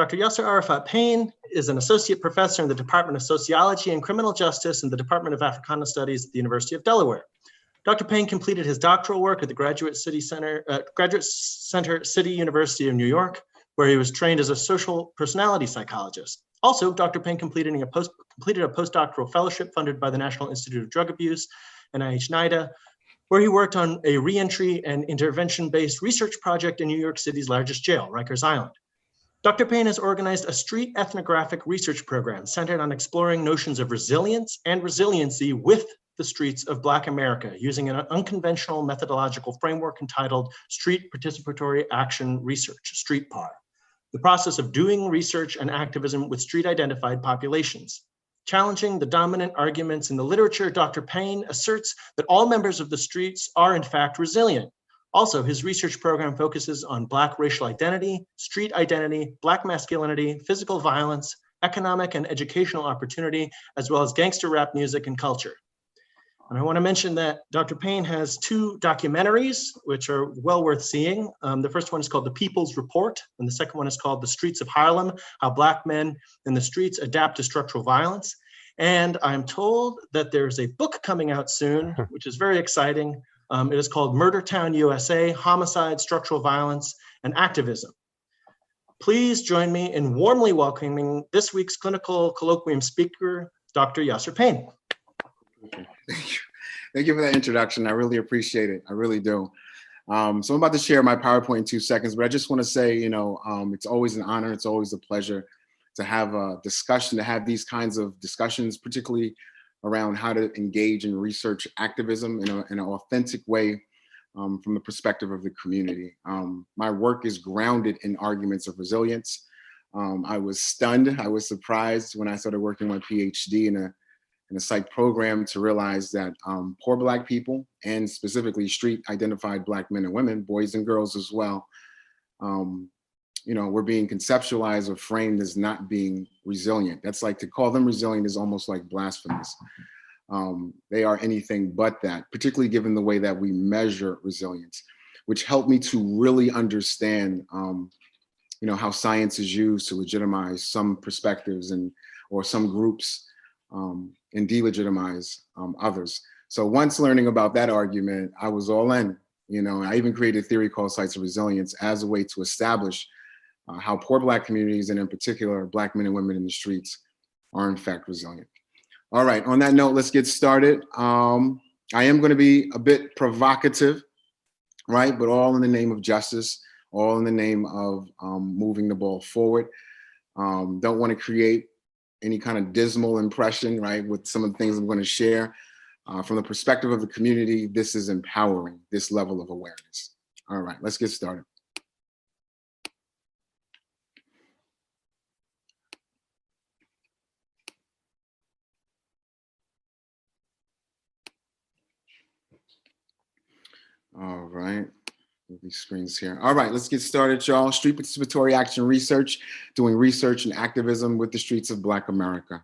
Dr. Yasser Arafat Payne is an associate professor in the Department of Sociology and Criminal Justice in the Department of Africana Studies at the University of Delaware. Dr. Payne completed his doctoral work at the Graduate Center City University of New York, where he was trained as a social personality psychologist. Also, Dr. Payne completed a postdoctoral fellowship funded by the National Institute of Drug Abuse, NIH-NIDA, where he worked on a reentry and intervention-based research project in New York City's largest jail, Rikers Island. Dr. Payne has organized a street ethnographic research program centered on exploring notions of resilience and resiliency with the streets of Black America using an unconventional methodological framework entitled Street Participatory Action Research, StreetPAR, the process of doing research and activism with street-identified populations. Challenging the dominant arguments in the literature, Dr. Payne asserts that all members of the streets are in fact resilient. Also, his research program focuses on Black racial identity, street identity, Black masculinity, physical violence, economic and educational opportunity, as well as gangster rap music and culture. And I want to mention that Dr. Payne has two documentaries, which are well worth seeing. The first one is called The People's Report, and the second one is called The Streets of Harlem, How Black Men in the Streets Adapt to Structural Violence. And I'm told that there's a book coming out soon, which is very exciting. It is called Murder Town USA, Homicide, Structural Violence, and Activism. Please join me in warmly welcoming this week's clinical colloquium speaker, Dr. Yasser Payne. Thank you. Thank you for that introduction. I really appreciate it. I really do. So I'm about to share my PowerPoint in 2 seconds, but I just want to say, it's always an honor. It's always a pleasure to have a discussion, to have these kinds of discussions, particularly around how to engage in research activism in an authentic way from the perspective of the community. My work is grounded in arguments of resilience. I was stunned, I was surprised when I started working my PhD in a psych program to realize that poor Black people, and specifically street identified Black men and women, boys and girls as well, we're being conceptualized or framed as not being resilient. That's like, to call them resilient is almost like blasphemous. They are anything but that, particularly given the way that we measure resilience, which helped me to really understand, how science is used to legitimize some perspectives or some groups and delegitimize others. So once learning about that argument, I was all in. I even created a theory called sites of resilience as a way to establish how poor Black communities, and in particular, Black men and women in the streets, are in fact resilient. All right, on that note, let's get started. I am going to be a bit provocative, right? But all in the name of justice, all in the name of moving the ball forward. Don't want to create any kind of dismal impression, right? With some of the things I'm going to share. From the perspective of the community, this is empowering, this level of awareness. All right, let's get started. All right, these screens here. All right, let's get started, y'all. Street Participatory Action Research, doing research and activism with the streets of Black America.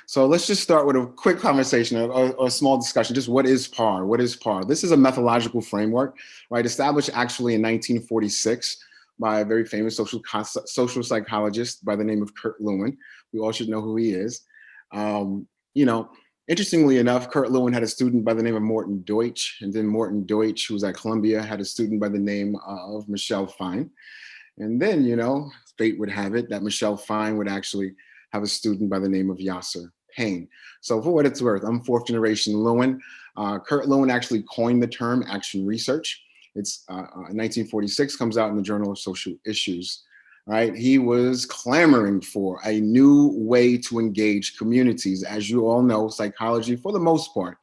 So let's just start with a quick conversation or a small discussion. Just what is PAR? What is PAR? This is a methodological framework, right? Established actually in 1946 by a very famous social psychologist by the name of Kurt Lewin. We all should know who he is. Interestingly enough, Kurt Lewin had a student by the name of Morton Deutsch, and then Morton Deutsch, who was at Columbia, had a student by the name of Michelle Fine. And then, fate would have it that Michelle Fine would actually have a student by the name of Yasser Payne. So for what it's worth, I'm fourth generation Lewin. Kurt Lewin actually coined the term action research. It's 1946, comes out in the Journal of Social Issues. Right, he was clamoring for a new way to engage communities. As you all know, psychology, for the most part,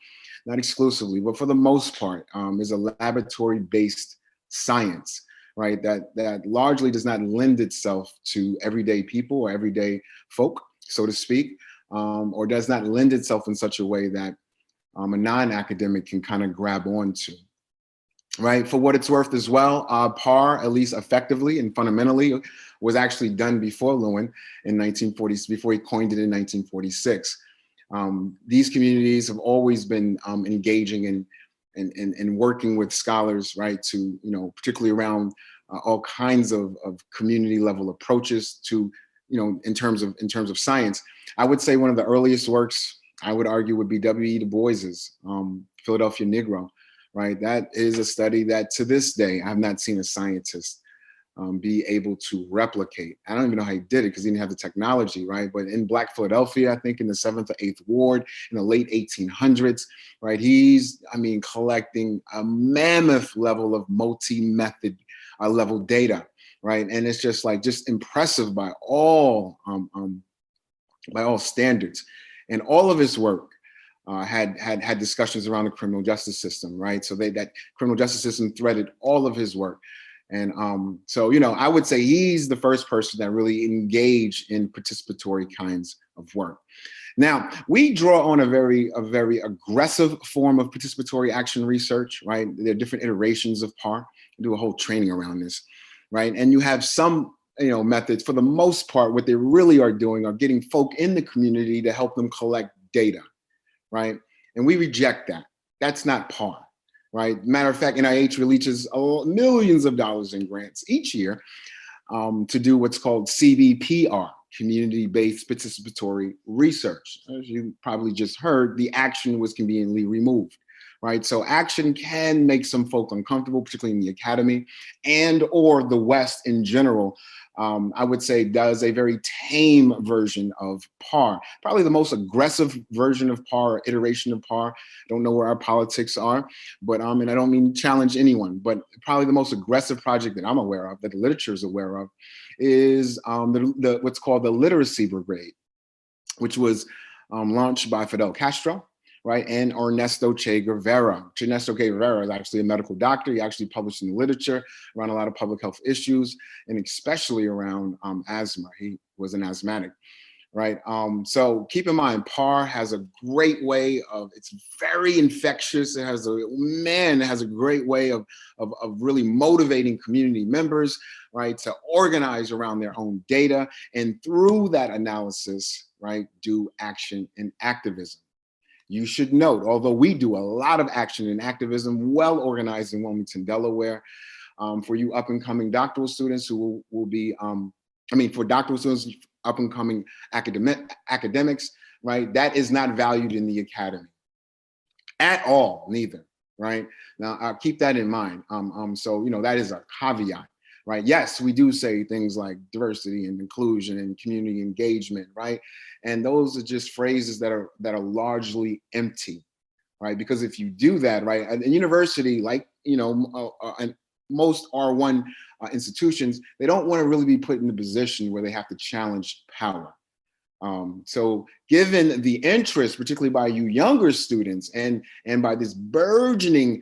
not exclusively, but for the most part, is a laboratory-based science, right? That largely does not lend itself to everyday people or everyday folk, so to speak, or does not lend itself in such a way that a non-academic can kind of grab onto. Right, for what it's worth as well, PAR, at least effectively and fundamentally, was actually done before Lewin in 1940, before he coined it in 1946. These communities have always been engaging and working with scholars, right, to, particularly around all kinds of community level approaches to, in terms of science. I would say one of the earliest works, I would argue, would be W.E. Du Bois's Philadelphia Negro, right? That is a study that to this day, I have not seen a scientist be able to replicate. I don't even know how he did it because he didn't have the technology, right? But in Black Philadelphia, I think in the 7th or 8th Ward in the late 1800s, right? He's, collecting a mammoth level of multi-method level data, right? And it's just impressive by all standards. And all of his work had discussions around the criminal justice system, right? So that criminal justice system threaded all of his work. And so, I would say he's the first person that really engaged in participatory kinds of work. Now, we draw on a very aggressive form of participatory action research, right? There are different iterations of PAR. We do a whole training around this, right? And you have some, methods. For the most part, what they really are doing are getting folk in the community to help them collect data, right? And we reject that. That's not PAR. Right. Matter of fact, NIH releases millions of dollars in grants each year to do what's called CBPR, community-based participatory research. As you probably just heard, the action was conveniently removed. Right. So action can make some folk uncomfortable, particularly in the academy and or the West in general. I would say does a very tame version of PAR, probably the most aggressive version of PAR, iteration of PAR. Don't know where our politics are, but and I don't mean to challenge anyone, but probably the most aggressive project that I'm aware of, that the literature is aware of, is what's called the Literacy Brigade, which was launched by Fidel Castro, right, and Ernesto Che Guevara. Ernesto Che Guevara is actually a medical doctor. He actually published in the literature around a lot of public health issues, and especially around asthma. He was an asthmatic, right? So keep in mind, PAR has a great way of, it's very infectious. It has a great way of really motivating community members, right, to organize around their own data, and through that analysis, right, do action and activism. You should note, although we do a lot of action and activism, well organized in Wilmington, Delaware, for you up and coming doctoral students who will be, for doctoral students, up and coming academics, right? That is not valued in the academy at all, neither, right? Now, keep that in mind. So, that is a caveat. Right. Yes, we do say things like diversity and inclusion and community engagement, right? And those are just phrases that are largely empty, right? Because if you do that, right, a university, like and most R1 institutions, they don't want to really be put in a position where they have to challenge power. So given the interest, particularly by you younger students, and by this burgeoning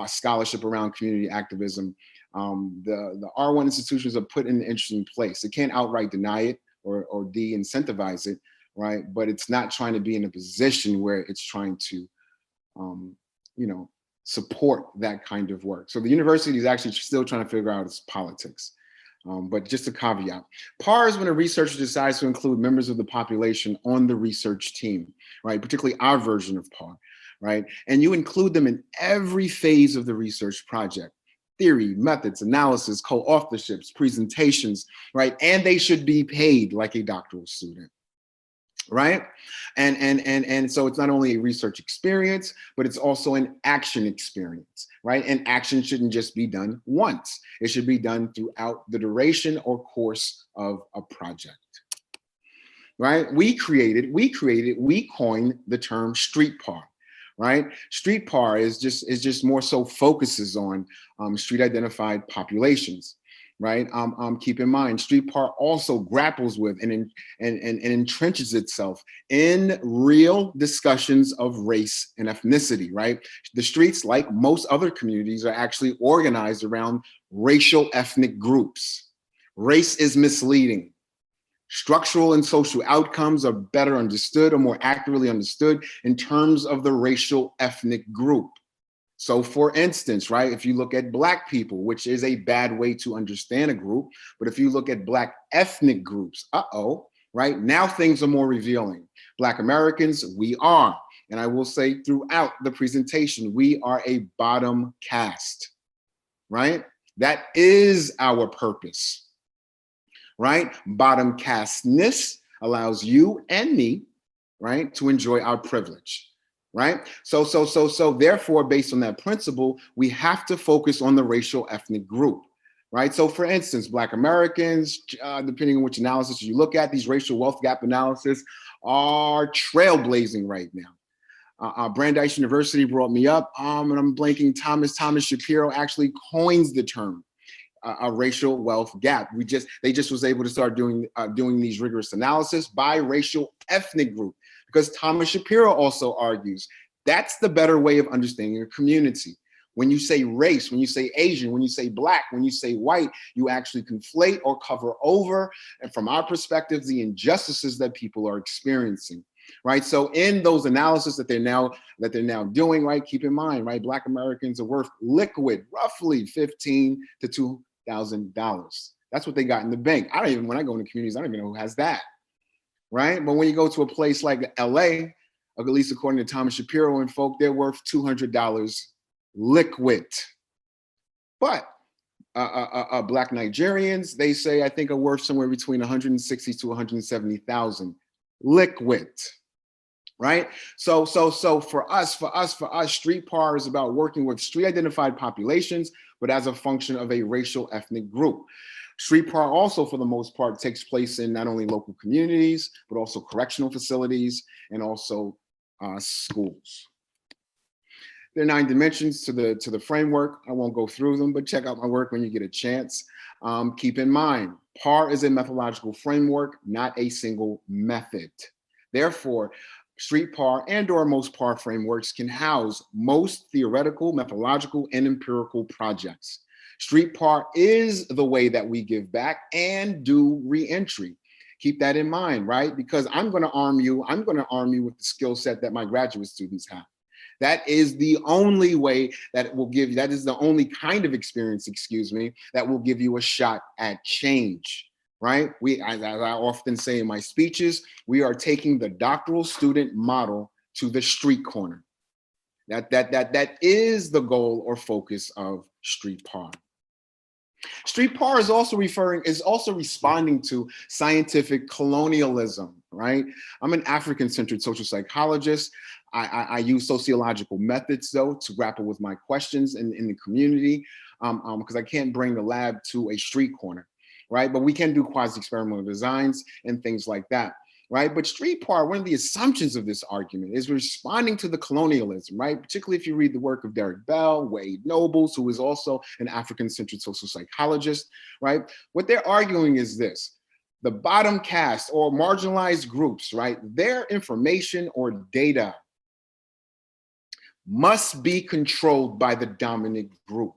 scholarship around community activism, the R1 institutions are put in an interesting place. It can't outright deny it or de-incentivize it, right? But it's not trying to be in a position where it's trying to, support that kind of work. So the university is actually still trying to figure out its politics. But just a caveat. PAR is when a researcher decides to include members of the population on the research team, right? Particularly our version of PAR, right? And you include them in every phase of the research project. Theory, methods, analysis, co-authorships, presentations, right? And they should be paid like a doctoral student, right? And so it's not only a research experience, but it's also an action experience, right? And action shouldn't just be done once. It should be done throughout the duration or course of a project, right? We coined the term street PAR. Right? Street PAR is just more so focuses on street identified populations, right? Keep in mind, street PAR also grapples with and entrenches itself in real discussions of race and ethnicity, right? The streets, like most other communities, are actually organized around racial ethnic groups. Race is misleading. Structural and social outcomes are better understood or more accurately understood in terms of the racial ethnic group. So for instance, right, if you look at Black people, which is a bad way to understand a group, but if you look at Black ethnic groups, right, now things are more revealing. Black Americans, we are, and I will say throughout the presentation, we are a bottom caste, right? That is our purpose, right? Bottom castness allows you and me, right, to enjoy our privilege, right? So therefore, based on that principle, we have to focus on the racial ethnic group, right? So for instance, Black Americans, depending on which analysis you look at, these racial wealth gap analysis are trailblazing right now. Brandeis University brought me up, and I'm blanking. Thomas Shapiro actually coins the term a racial wealth gap. They just was able to start doing these rigorous analysis by racial ethnic group, because Thomas Shapiro also argues that's the better way of understanding a community. When you say race, when you say Asian, when you say Black, when you say white, you actually conflate or cover over, and from our perspective, the injustices that people are experiencing. Right. So in those analysis that they're now doing, right, keep in mind, right, Black Americans are worth liquid roughly $15,000 to $2,000. That's what they got in the bank. When I go into communities, I don't even know who has that. Right. But when you go to a place like LA, at least according to Thomas Shapiro and folk, they're worth $200 liquid. But Black Nigerians, they say, I think, are worth somewhere between 160 to 170,000 liquid. Right? So for us, street par is about working with street identified populations, but as a function of a racial ethnic group. Street par also, for the most part, takes place in not only local communities, but also correctional facilities and also schools. There are 9 dimensions to the framework. I won't go through them, but check out my work when you get a chance. Keep in mind, PAR is a methodological framework, not a single method. Therefore, street PAR and/or most PAR frameworks can house most theoretical, methodological, and empirical projects. Street PAR is the way that we give back and do reentry. Keep that in mind, right? Because I'm going to arm you with the skill set that my graduate students have. That is the only way that will give you, that is the only kind of experience, that will give you a shot at change, right? As I often say in my speeches, we are taking the doctoral student model to the street corner. That is the goal or focus of street PAR. Street PAR is also responding to scientific colonialism, right? I'm an African-centered social psychologist. I use sociological methods, though, to grapple with my questions in the community, because I can't bring the lab to a street corner, right? But we can do quasi-experimental designs and things like that, right? But street PAR, one of the assumptions of this argument is responding to the colonialism, right? Particularly if you read the work of Derek Bell, Wade Nobles, who is also an African-centered social psychologist, right? What they're arguing is this: the bottom caste or marginalized groups, right? Their information or data must be controlled by the dominant group.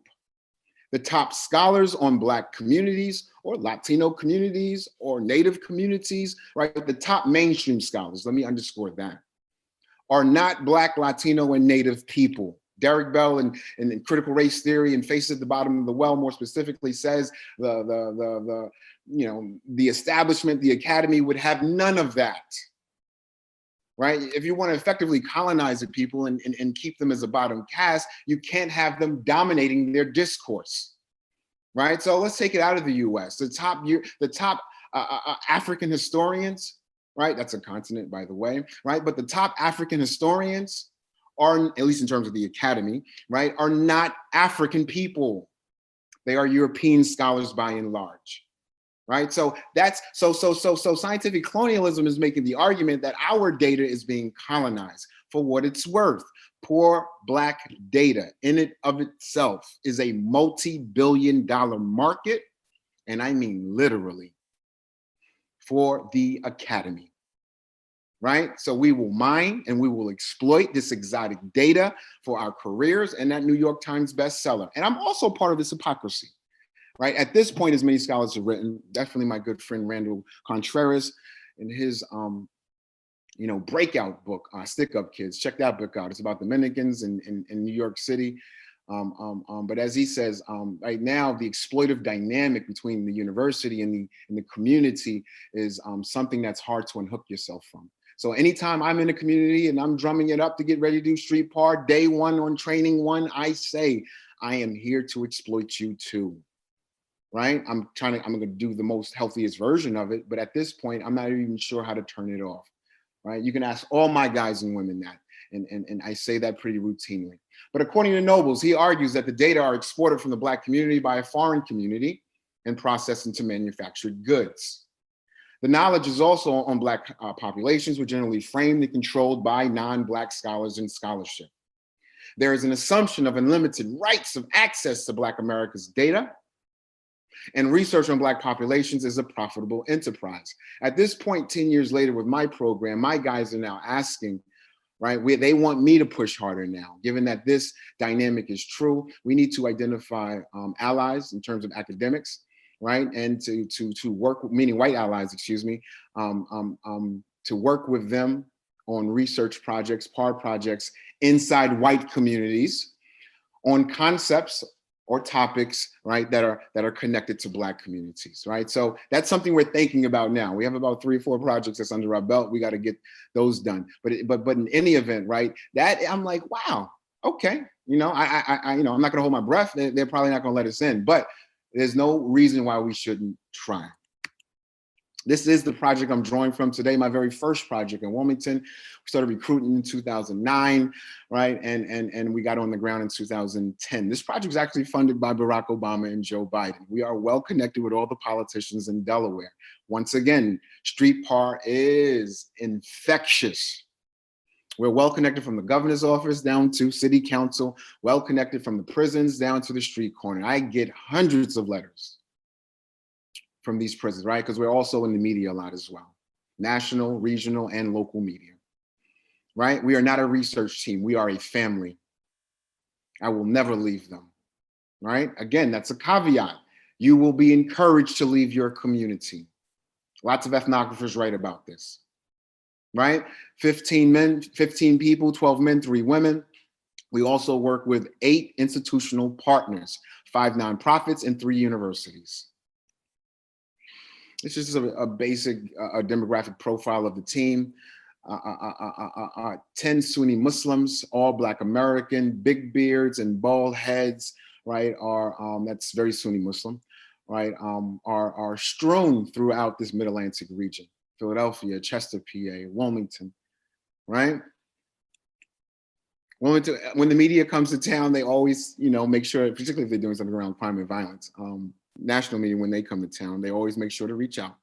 The top scholars on Black communities or Latino communities or Native communities, right? The top mainstream scholars, let me underscore that, are not Black, Latino, and Native people. Derek Bell in critical race theory and Faces at the Bottom of the Well more specifically says the establishment, the academy would have none of that. Right? If you want to effectively colonize the people and keep them as a bottom caste, you can't have them dominating their discourse, right? So let's take it out of the US. The top African historians, right? That's a continent, by the way, right? But the top African historians are, at least in terms of the academy, right, are not African people. They are European scholars by and large. Right, so that's so scientific colonialism is making the argument that our data is being colonized. For what it's worth, poor Black data in and of itself is a multi-billion-dollar market, and I mean literally, for the academy. Right, so we will mine and we will exploit this exotic data for our careers and that New York Times bestseller. And I'm also part of this hypocrisy. Right, at this point, as many scholars have written, definitely my good friend Randall Contreras in his breakout book, Stick Up Kids. Check that book out. It's about Dominicans in New York City. But as he says, right now, the exploitive dynamic between the university and the community is something that's hard to unhook yourself from. So anytime I'm in a community and I'm drumming it up to get ready to do street PAR, day one on training one, I say, I am here to exploit you too. right? I'm gonna do the most healthiest version of it, but at this point, I'm not even sure how to turn it off, right? You can ask all my guys and women that, and I say that pretty routinely. But according to Nobles, he argues that the data are exported from the Black community by a foreign community and processed into manufactured goods. The knowledge is also on Black populations, which generally framed and controlled by non-Black scholars and scholarship. There is an assumption of unlimited rights of access to Black America's data, and research on Black populations is a profitable enterprise. At this point, 10 years later with my program, my guys are now asking, right, they want me to push harder now. Given that this dynamic is true, we need to identify allies in terms of academics, right? And to work, meaning white allies, excuse me, to work with them on research projects, PAR projects inside white communities on concepts or topics, right, that are connected to Black communities, right? So that's something we're thinking about now. We have about 3 or 4 projects that's under our belt. We got to get those done. But in any event, right, that I'm like, wow, okay, you know, I'm not going to hold my breath. They're probably not going to let us in, but there's no reason why we shouldn't try. This is the project I'm drawing from today, my very first project in Wilmington. We started recruiting in 2009, right? And we got on the ground in 2010. This project was actually funded by Barack Obama and Joe Biden. We are well connected with all the politicians in Delaware. Once again, street PAR is infectious. We're well connected from the governor's office down to city council, well connected from the prisons down to the street corner. I get hundreds of letters from these prisons, right? Because we're also in the media a lot as well. National, regional, and local media, right? We are not a research team, we are a family. I will never leave them, right? Again, that's a caveat. You will be encouraged to leave your community. Lots of ethnographers write about this, right? 15 men, 15 people, 12 men, 3 women. We also work with 8 institutional partners, 5 nonprofits, and 3 universities. This is a basic demographic profile of the team. 10 Sunni Muslims, all Black American, big beards and bald heads, right, that's very Sunni Muslim, right, are strewn throughout this Mid-Atlantic region. Philadelphia, Chester, PA, Wilmington, right? Wilmington, when the media comes to town, they always, you know, make sure, particularly if they're doing something around crime and violence, national media, when they come to town, they always make sure to reach out.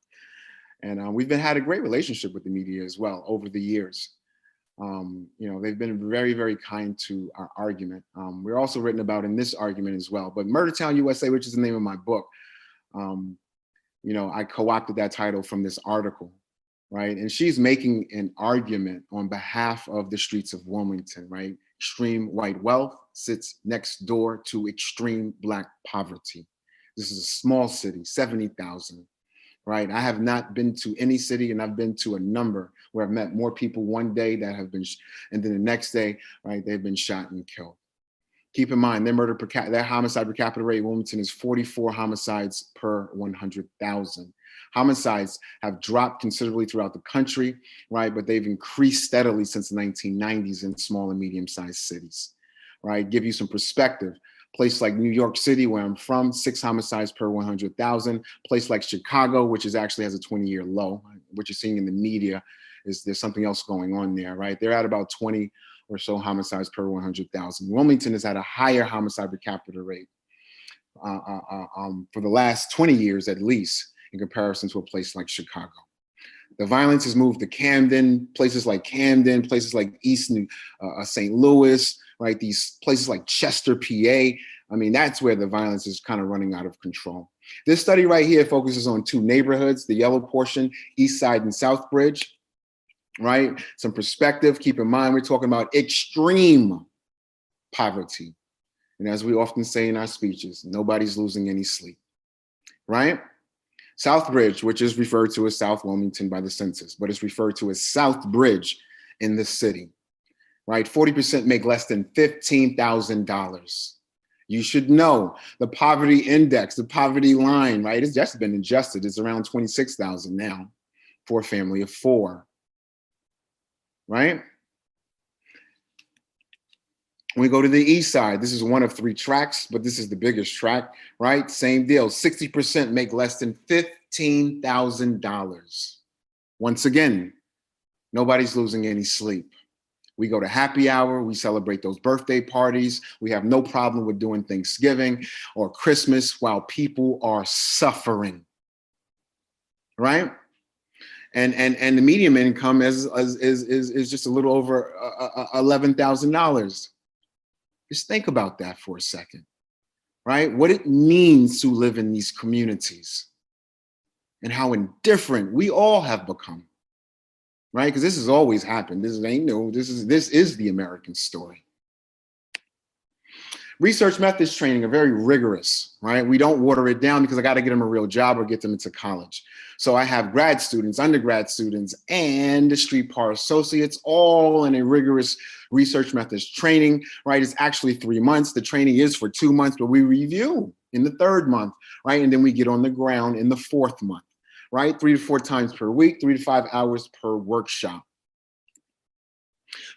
And we've had a great relationship with the media as well over the years. You know, they've been very, very kind to our argument. We're also written about in this argument as well. But Murder Town USA, which is the name of my book, you know, I co-opted that title from this article, right? And she's making an argument on behalf of the streets of Wilmington, right? Extreme white wealth sits next door to extreme Black poverty. This is a small city, 70,000, right? I have not been to any city, and I've been to a number where I've met more people one day that have been, and then the next day, right, they've been shot and killed. Keep in mind, their homicide per capita rate in Wilmington is 44 homicides per 100,000. Homicides have dropped considerably throughout the country, right? But they've increased steadily since the 1990s in small and medium-sized cities, right? Give you some perspective. Place like New York City, where I'm from, 6 homicides per 100,000. Place like Chicago, which actually has a 20-year low. What you're seeing in the media is there's something else going on there, right? They're at about 20 or so homicides per 100,000. Wilmington has had a higher homicide per capita rate for the last 20 years at least, in comparison to a place like Chicago. The violence has moved to Camden, places like East St. Louis, right? These places like Chester, PA. I mean, that's where the violence is kind of running out of control. This study right here focuses on 2 neighborhoods, the yellow portion, East Side and South Bridge, right? Some perspective, keep in mind, we're talking about extreme poverty. And as we often say in our speeches, nobody's losing any sleep, right? South Bridge, which is referred to as South Wilmington by the census, but it's referred to as South Bridge in the city, right? 40% make less than $15,000. You should know the poverty index, the poverty line, right? It's just been adjusted. It's around 26,000 now for a family of 4, right? When we go to the east side, this is one of 3 tracts, but this is the biggest tract, right? Same deal, 60% make less than $15,000. Once again, nobody's losing any sleep. We go to happy hour, we celebrate those birthday parties. We have no problem with doing Thanksgiving or Christmas while people are suffering, right? And the median income is just a little over $11,000. Just think about that for a second, right? What it means to live in these communities and how indifferent we all have become, right? Because this has always happened. This ain't new. This is the American story. Research methods training are very rigorous, right? We don't water it down because I got to get them a real job or get them into college. So I have grad students, undergrad students, and the street par associates all in a rigorous research methods training, right? It's actually 3 months. The training is for 2 months, but we review in the 3rd month, right? And then we get on the ground in the 4th month, right? 3 to 4 times per week, 3 to 5 hours per workshop.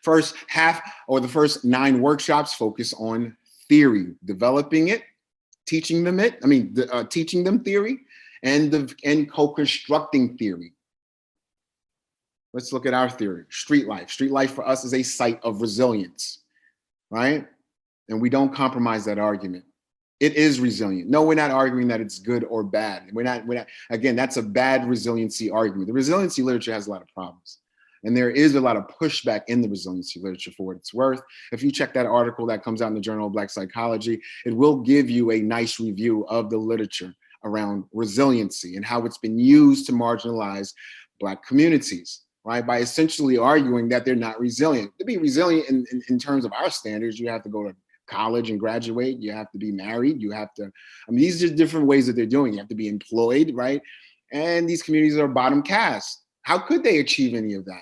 First half or the first 9 workshops focus on theory, developing it, teaching them theory, and co-constructing theory. Let's look at our theory. Street life. Street life for us is a site of resilience, right? And we don't compromise that argument. It is resilient. No, we're not arguing that it's good or bad. We're not, again, that's a bad resiliency argument. The resiliency literature has a lot of problems. And there is a lot of pushback in the resiliency literature for what it's worth. If you check that article that comes out in the Journal of Black Psychology, it will give you a nice review of the literature around resiliency and how it's been used to marginalize Black communities, right? By essentially arguing that they're not resilient. To be resilient in terms of our standards, you have to go to college and graduate, you have to be married, you have to, these are different ways that they're doing. You have to be employed, right? And these communities are bottom caste. How could they achieve any of that?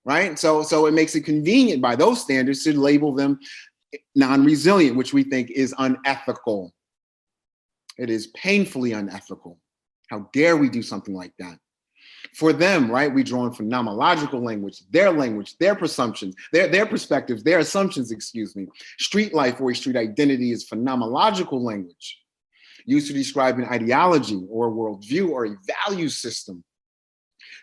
Right? So it makes it convenient by those standards to label them non-resilient, which we think is unethical. It is painfully unethical. How dare we do something like that? For them, right, we draw on phenomenological language, their presumptions, their perspectives, their assumptions, excuse me. Street life or a street identity is phenomenological language used to describe an ideology or a worldview or a value system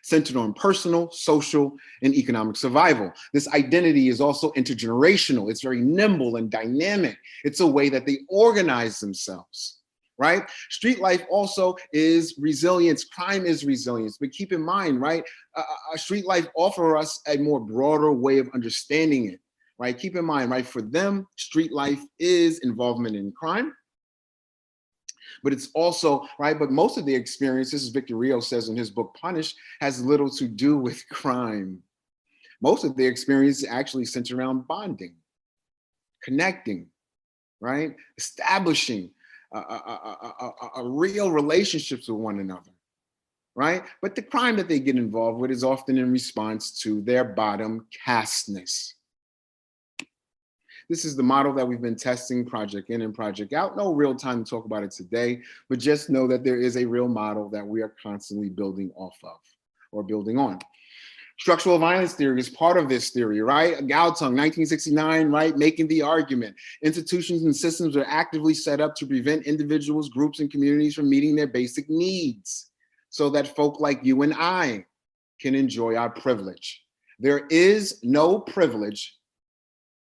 centered on personal, social, and economic survival. This identity is also intergenerational. It's very nimble and dynamic. It's a way that they organize themselves, right? Street life also is resilience. Crime is resilience. But keep in mind, right, street life offers us a more broader way of understanding it, right? Keep in mind, right, for them, street life is involvement in crime. But it's also, right, but most of the experience, this is Victor Rios says in his book, Punished, has little to do with crime. Most of the experience actually centers around bonding, connecting, right? Establishing a real relationships with one another, right? But the crime that they get involved with is often in response to their bottom casteness. This is the model that we've been testing, project in and project out. No real time to talk about it today, but just know that there is a real model that we are constantly building off of or building on. Structural violence theory is part of this theory, right? Galung, 1969, right? Making the argument. Institutions and systems are actively set up to prevent individuals, groups, and communities from meeting their basic needs so that folk like you and I can enjoy our privilege. There is no privilege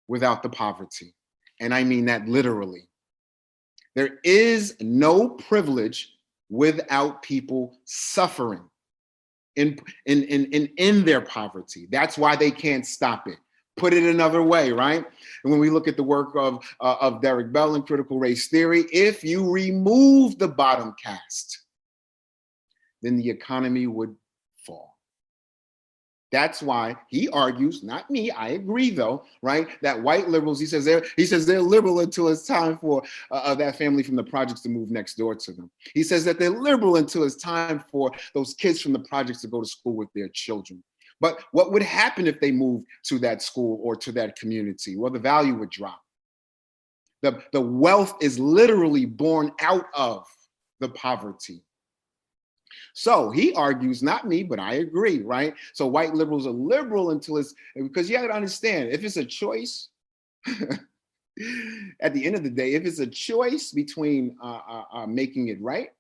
without the poverty. And I mean that literally. There is no privilege without people suffering in their poverty. That's why they can't stop it. Put it another way, right? And when we look at the work of Derek Bell in critical race theory, if you remove the bottom caste, then the economy would fall. That's why he argues, not me, I agree though, right? That white liberals, he says they're liberal until it's time for that family from the projects to move next door to them. He says that they're liberal until it's time for those kids from the projects to go to school with their children. But what would happen if they moved to that school or to that community? Well, the value would drop. The wealth is literally born out of the poverty. So he argues, not me, but I agree, right? So white liberals are liberal until it's, because you have to understand, if it's a choice, At the end of the day, if it's a choice between making it right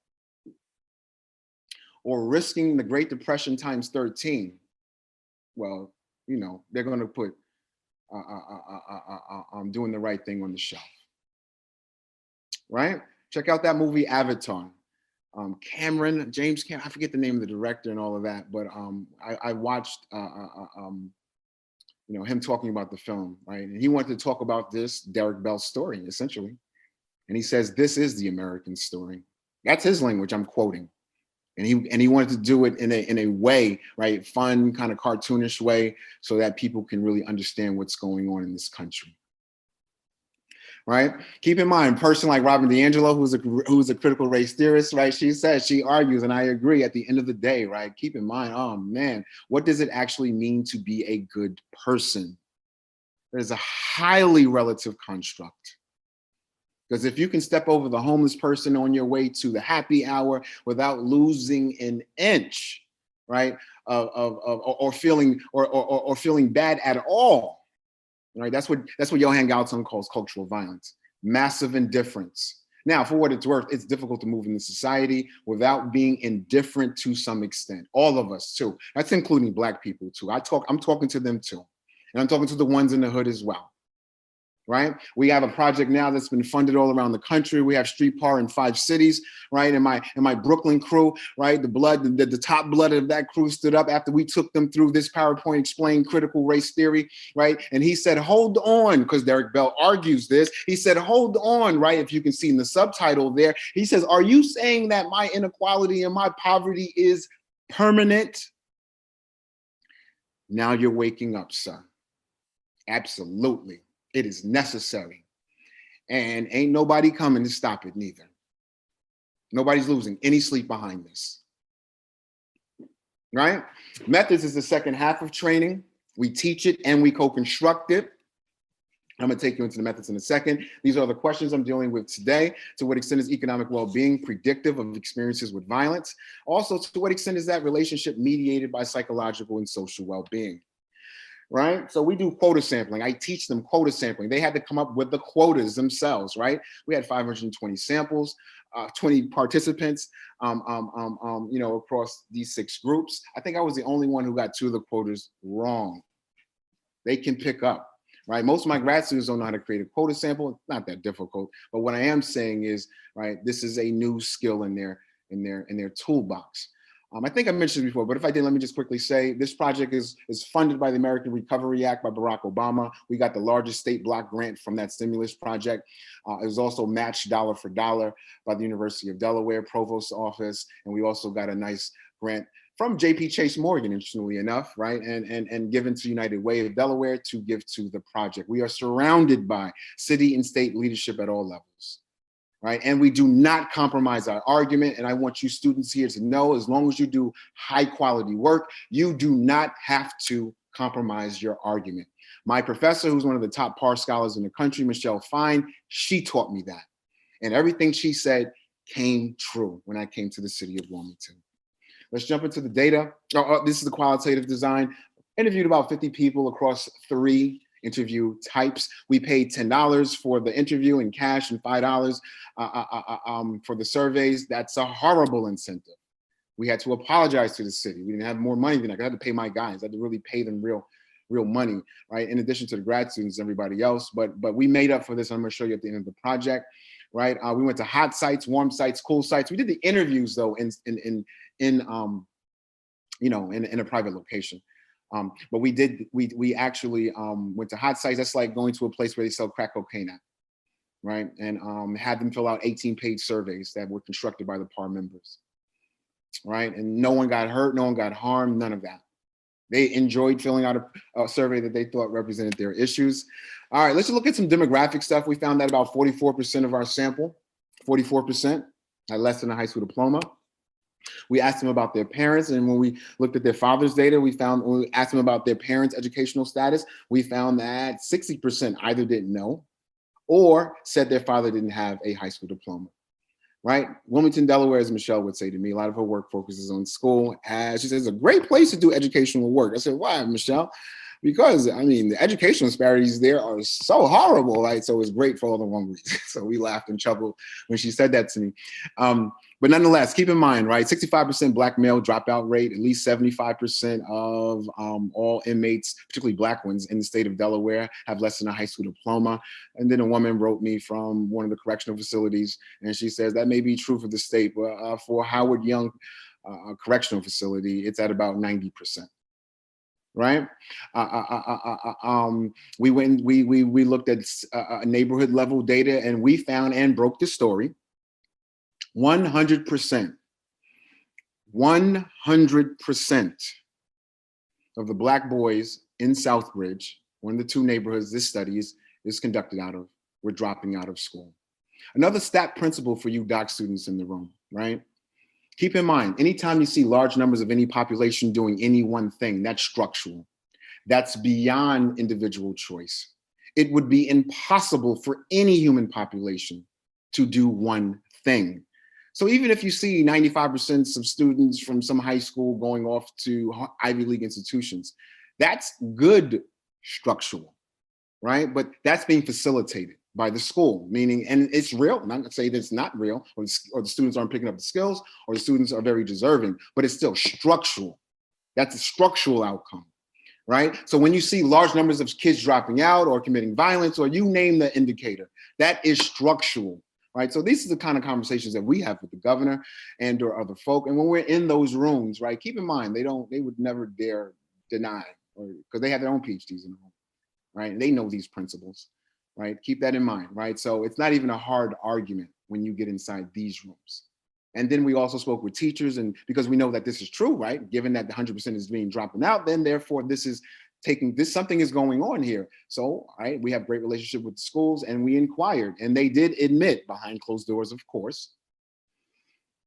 or risking the Great Depression times 13, well, you know, they're going to put doing the right thing on the shelf, right? Check out that movie Avatar. James Cameron, I forget the name of the director and all of that, but I watched you know, him talking about the film, right? And he wanted to talk about this Derek Bell story, essentially. And he says, this is the American story. That's his language, I'm quoting. And he wanted to do it in a way, right? Fun, kind of cartoonish way, so that people can really understand what's going on in this country. Right? Keep in mind, a person like Robin DiAngelo, who's a critical race theorist, right? She argues, and I agree, at the end of the day, right? Keep in mind, oh man, what does it actually mean to be a good person? It is a highly relative construct. Because if you can step over the homeless person on your way to the happy hour without losing an inch, right, or feeling bad at all, right? That's what Johan Galtung calls cultural violence, massive indifference. Now, for what it's worth, it's difficult to move in the society without being indifferent to some extent. All of us too. That's including Black people too. I'm talking to them too, and I'm talking to the ones in the hood as well. Right? We have a project now that's been funded all around the country. We have street par in 5 cities, right? And my Brooklyn crew, right? The top blood of that crew stood up after we took them through this PowerPoint explained critical race theory, right? And he said, hold on, because Derek Bell argues this. He said, hold on, right? If you can see in the subtitle there, he says, are you saying that my inequality and my poverty is permanent? Now you're waking up, son. Absolutely. It is necessary. And ain't nobody coming to stop it neither. Nobody's losing any sleep behind this. Right? Methods is the second half of training. We teach it and we co-construct it. I'm going to take you into the methods in a second. These are the questions I'm dealing with today. To what extent is economic well-being predictive of experiences with violence? Also, to what extent is that relationship mediated by psychological and social well-being? Right? So we do quota sampling. I teach them quota sampling. They had to come up with the quotas themselves, right? We had 520 samples, 20 participants, you know, across these 6 groups. I think I was the only one who got 2 of the quotas wrong. They can pick up, right? Most of my grad students don't know how to create a quota sample. It's not that difficult. But what I am saying is, right, this is a new skill in their toolbox. I think I mentioned before, but if I did, let me just quickly say this project is funded by the American Recovery Act by Barack Obama. We got the largest state block grant from that stimulus project. It was also matched dollar for dollar by the University of Delaware Provost's office. And we also got a nice grant from JP Chase Morgan, interestingly enough, right? And given to United Way of Delaware to give to the project. We are surrounded by city and state leadership at all levels. Right? And we do not compromise our argument. And I want you students here to know, as long as you do high quality work, you do not have to compromise your argument. My professor, who's one of the top PAR scholars in the country, Michelle Fine, she taught me that. And everything she said came true when I came to the city of Wilmington. Let's jump into the data. This is the qualitative design. Interviewed about 50 people across 3 interview types. We paid $10 for the interview in cash and $5 for the surveys. That's a horrible incentive. We had to apologize to the city. We didn't have more money than that. I had to pay my guys. I had to really pay them real money, right? In addition to the grad students, everybody else. But we made up for this. I'm going to show you at the end of the project, right? We went to hot sites, warm sites, cool sites. We did the interviews though in a private location. But we actually went to hot sites. That's like going to a place where they sell crack cocaine at, right? And had them fill out 18-page surveys that were constructed by the PAR members, right? And no one got hurt, no one got harmed, none of that. They enjoyed filling out a survey that they thought represented their issues. All right, let's look at some demographic stuff. We found that about 44% of our sample, 44%, had less than a high school diploma. We asked them about their parents, and when we looked at their father's data, when we asked them about their parents' educational status, we found that 60% either didn't know or said their father didn't have a high school diploma, right? Wilmington, Delaware, as Michelle would say to me, a lot of her work focuses on school. She says, it's a great place to do educational work. I said, why, Michelle? because I mean, the educational disparities there are so horrible, right? So it's great for all the wrong reasons. So we laughed and chuckled when she said that to me. But nonetheless, keep in mind, right, 65% Black male dropout rate, at least 75% of all inmates, particularly Black ones in the state of Delaware, have less than a high school diploma. And then a woman wrote me from one of the correctional facilities, and she says that may be true for the state, but for Howard Young Correctional Facility, it's at about 90%. Right? We looked at neighborhood level data, and we found and broke the story. 100% of the Black boys in Southbridge, one of the two neighborhoods this study is conducted out of, were dropping out of school. Another stat principle for you doc students in the room, right? Keep in mind, anytime you see large numbers of any population doing any one thing, that's structural. That's beyond individual choice. It would be impossible for any human population to do one thing. So even if you see 95% of students from some high school going off to Ivy League institutions, that's good structural, right? But that's being facilitated by the school, meaning, and it's real, I'm not gonna say that it's not real, or the students aren't picking up the skills, or the students are very deserving, but it's still structural. That's a structural outcome, right? So when you see large numbers of kids dropping out or committing violence, or you name the indicator, that is structural. Right, so these are the kind of conversations that we have with the governor and or other folk. And when we're in those rooms, right, keep in mind, they would never dare deny, or because they have their own PhDs in the room, right? And they know these principles, right? Keep that in mind, right? So it's not even a hard argument when you get inside these rooms. And then we also spoke with teachers, and because we know that this is true, right? Given that the 100% is being dropping out, then therefore this is something is going on here. So, right, we have great relationship with the schools, and we inquired, and they did admit behind closed doors, of course,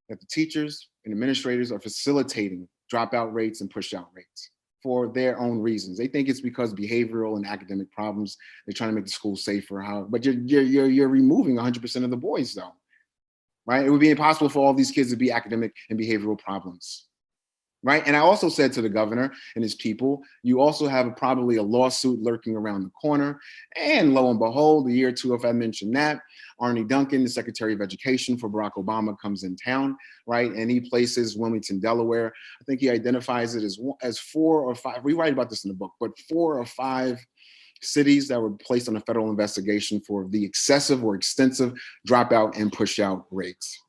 that the teachers and administrators are facilitating dropout rates and push out rates for their own reasons. They think it's because behavioral and academic problems. They're trying to make the school safer. But you're removing 100% of the boys, though, right? It would be impossible for all these kids to be academic and behavioral problems. Right, and I also said to the governor and his people, you also have probably a lawsuit lurking around the corner. And lo and behold, a year or two, if I mentioned that, Arne Duncan, the Secretary of Education for Barack Obama, comes in town, right? And he places Wilmington, Delaware. I think he identifies it as 4 or 5, we write about this in the book, but 4 or 5 cities that were placed on a federal investigation for the excessive or extensive dropout and push out rates.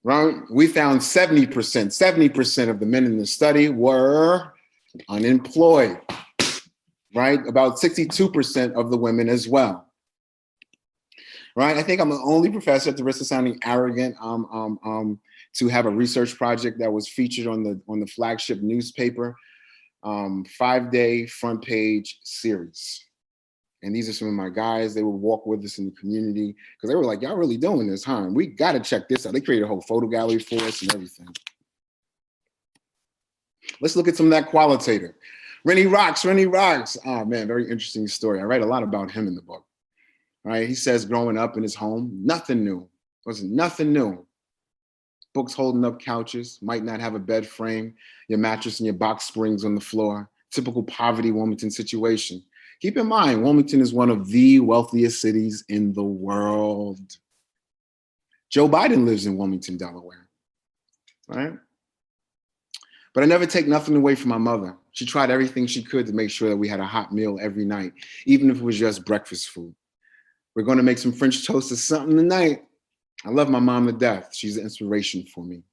Right? We found 70% of the men in the study were unemployed, right? About 62% of the women as well. Right? I think I'm the only professor, at the risk of sounding arrogant, to have a research project that was featured on the flagship newspaper, 5-day front page series. And these are some of my guys. They would walk with us in the community because they were like, y'all really doing this, huh? And we got to check this out. They created a whole photo gallery for us and everything. Let's look at some of that qualitative. Rennie Rocks. Oh man, very interesting story. I write a lot about him in the book. All right, he says growing up in his home, nothing new. Wasn't nothing new. Books holding up couches, might not have a bed frame, your mattress and your box springs on the floor. Typical poverty Wilmington situation. Keep in mind, Wilmington is one of the wealthiest cities in the world. Joe Biden lives in Wilmington, Delaware, right? But I never take nothing away from my mother. She tried everything she could to make sure that we had a hot meal every night, even if it was just breakfast food. We're going to make some French toast or something tonight. I love my mom to death. She's an inspiration for me.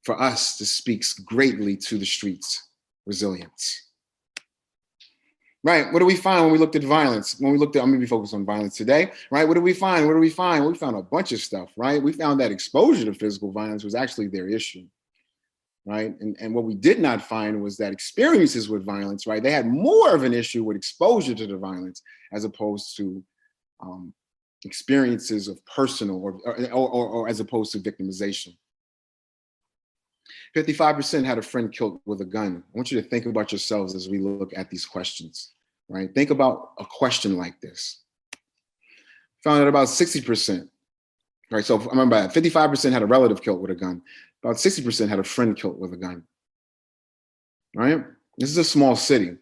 For us, this speaks greatly to the streets. Resilience. Right, what do we find when we looked at violence? When we looked at, I'm gonna be focused on violence today, right? What do we find? We found a bunch of stuff, right? We found that exposure to physical violence was actually their issue, right? And what we did not find was that experiences with violence, right? They had more of an issue with exposure to the violence as opposed to experiences of personal or as opposed to victimization. 55% had a friend killed with a gun. I want you to think about yourselves as we look at these questions, right? Think about a question like this. Found out about 60%, right? So I remember that 55% had a relative killed with a gun. About 60% had a friend killed with a gun, right? This is a small city.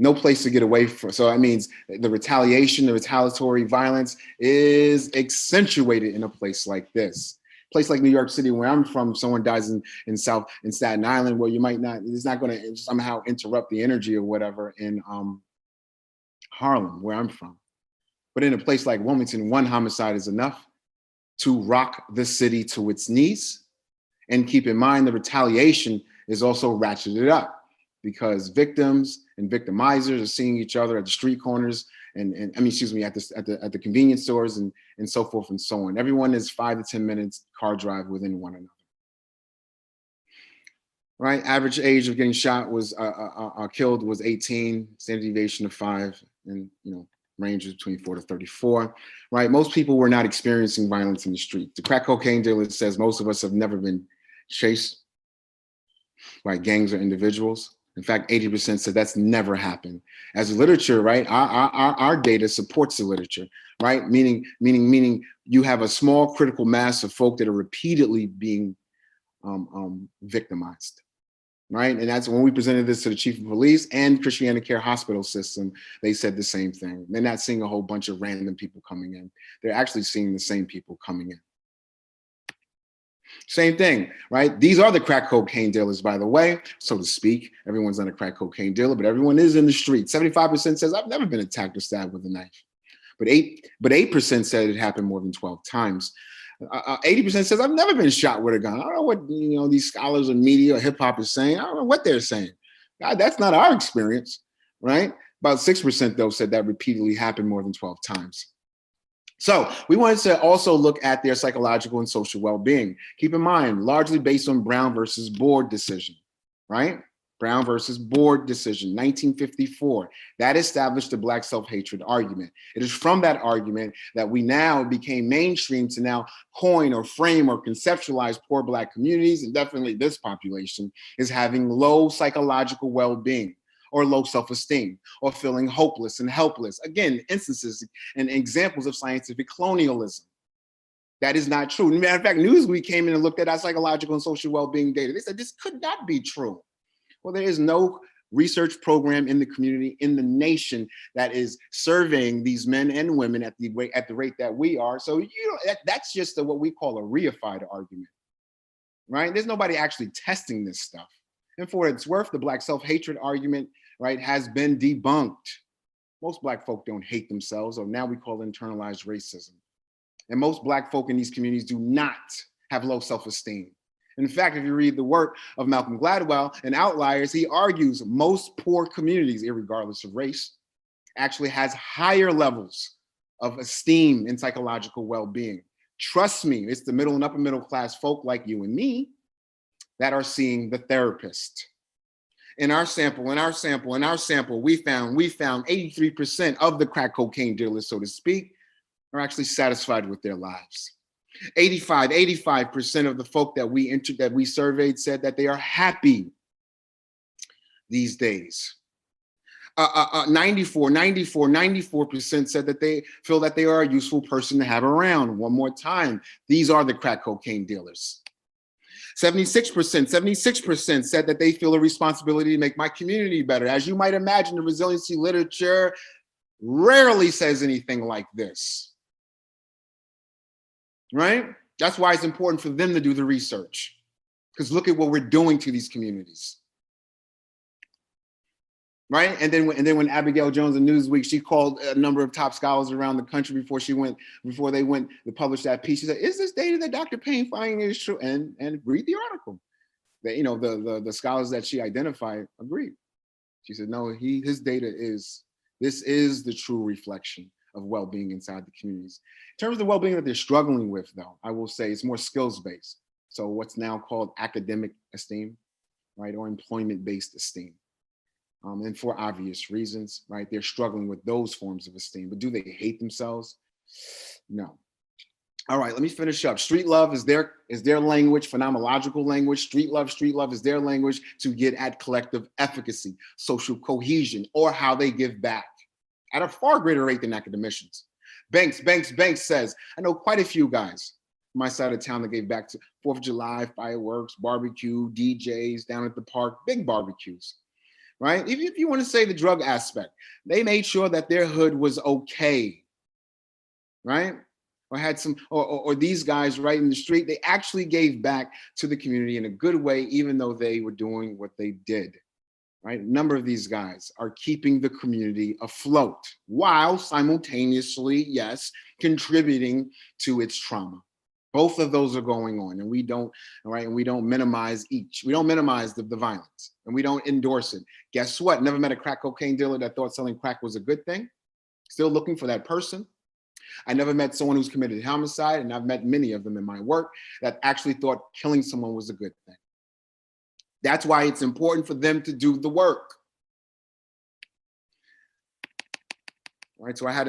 no place to get away from. So that means the retaliation, the retaliatory violence is accentuated in a place like this. Place like New York City, where I'm from, someone dies in Staten Island, well, you might not, it's not going to somehow interrupt the energy or whatever in Harlem, where I'm from. But in a place like Wilmington, one homicide is enough to rock the city to its knees. And keep in mind, the retaliation is also ratcheted up because victims and victimizers are seeing each other at the street corners and I mean, excuse me, at the convenience stores and so forth and so on. Everyone is 5 to 10 minutes car drive within one another. Right, average age of getting shot was killed was 18, standard deviation of 5, and range is between 4 to 34. Right, most people were not experiencing violence in the street. The crack cocaine dealer says most of us have never been chased by gangs or individuals. In fact, 80% said that's never happened. As a literature, right, our data supports the literature, right? Meaning you have a small critical mass of folk that are repeatedly being victimized, right? And that's when we presented this to the chief of police and Christiana Care Hospital System, they said the same thing. They're not seeing a whole bunch of random people coming in. They're actually seeing the same people coming in. Same thing, right? These are the crack cocaine dealers, by the way, so to speak. Everyone's not a crack cocaine dealer, but everyone is in the street. 75% says, I've never been attacked or stabbed with a knife. But 8% said it happened more than 12 times. 80% says, I've never been shot with a gun. I don't know what these scholars of media or hip hop is saying. I don't know what they're saying. God, that's not our experience, right? About 6% though said that repeatedly happened more than 12 times. So we wanted to also look at their psychological and social well-being. Keep in mind, largely based on Brown versus Board decision, right? Brown versus Board decision, 1954. That established the Black self-hatred argument. It is from that argument that we now became mainstream to now coin or frame or conceptualize poor Black communities, and definitely this population, is having low psychological well-being, or low self-esteem, or feeling hopeless and helpless. Again, instances and examples of scientific colonialism. That is not true. Matter of fact, Newsweek came in and looked at our psychological and social well-being data. They said this could not be true. Well, there is no research program in the community, in the nation, that is surveying these men and women at the rate that we are. So that's just what we call a reified argument, right? There's nobody actually testing this stuff. And for its worth, the Black self-hatred argument, right, has been debunked. Most Black folk don't hate themselves, or now we call it internalized racism. And most Black folk in these communities do not have low self-esteem. In fact, if you read the work of Malcolm Gladwell in Outliers, he argues most poor communities, irregardless of race, actually has higher levels of esteem and psychological well-being. Trust me, it's the middle and upper middle class folk like you and me that are seeing the therapist. In our sample, we found 83% of the crack cocaine dealers, so to speak, are actually satisfied with their lives. 85% of the folk that we surveyed said that they are happy these days. 94% said that they feel that they are a useful person to have around. One more time, these are the crack cocaine dealers. 76% said that they feel a responsibility to make my community better. As you might imagine, the resiliency literature rarely says anything like this, right? That's why it's important for them to do the research, because look at what we're doing to these communities, right? And then when Abigail Jones in Newsweek, she called a number of top scholars around the country before they went to publish that piece. She said, "Is this data that Dr. Payne finding is true?" And read the article. That the scholars that she identified agreed. She said, "No, his data is the true reflection of well-being inside the communities." In terms of the well-being that they're struggling with, though, I will say it's more skills-based. So what's now called academic esteem, right, or employment-based esteem. And for obvious reasons, right? They're struggling with those forms of esteem, but do they hate themselves? No. All right, let me finish up. Street love is their language, phenomenological language. Street love is their language to get at collective efficacy, social cohesion, or how they give back at a far greater rate than academicians. Banks says, I know quite a few guys on my side of town that gave back to 4th of July, fireworks, barbecue, DJs down at the park, big barbecues. right? Even if you want to say the drug aspect, they made sure that their hood was okay, right? Or had some, or these guys right in the street, they actually gave back to the community in a good way, even though they were doing what they did, right? A number of these guys are keeping the community afloat while simultaneously, yes, contributing to its trauma. Both of those are going on, and we don't, all right, and we don't minimize each. We don't minimize the violence, and we don't endorse it. Guess what? Never met a crack cocaine dealer that thought selling crack was a good thing. Still looking for that person. I never met someone who's committed homicide, and I've met many of them in my work that actually thought killing someone was a good thing. That's why it's important for them to do the work. Right. So I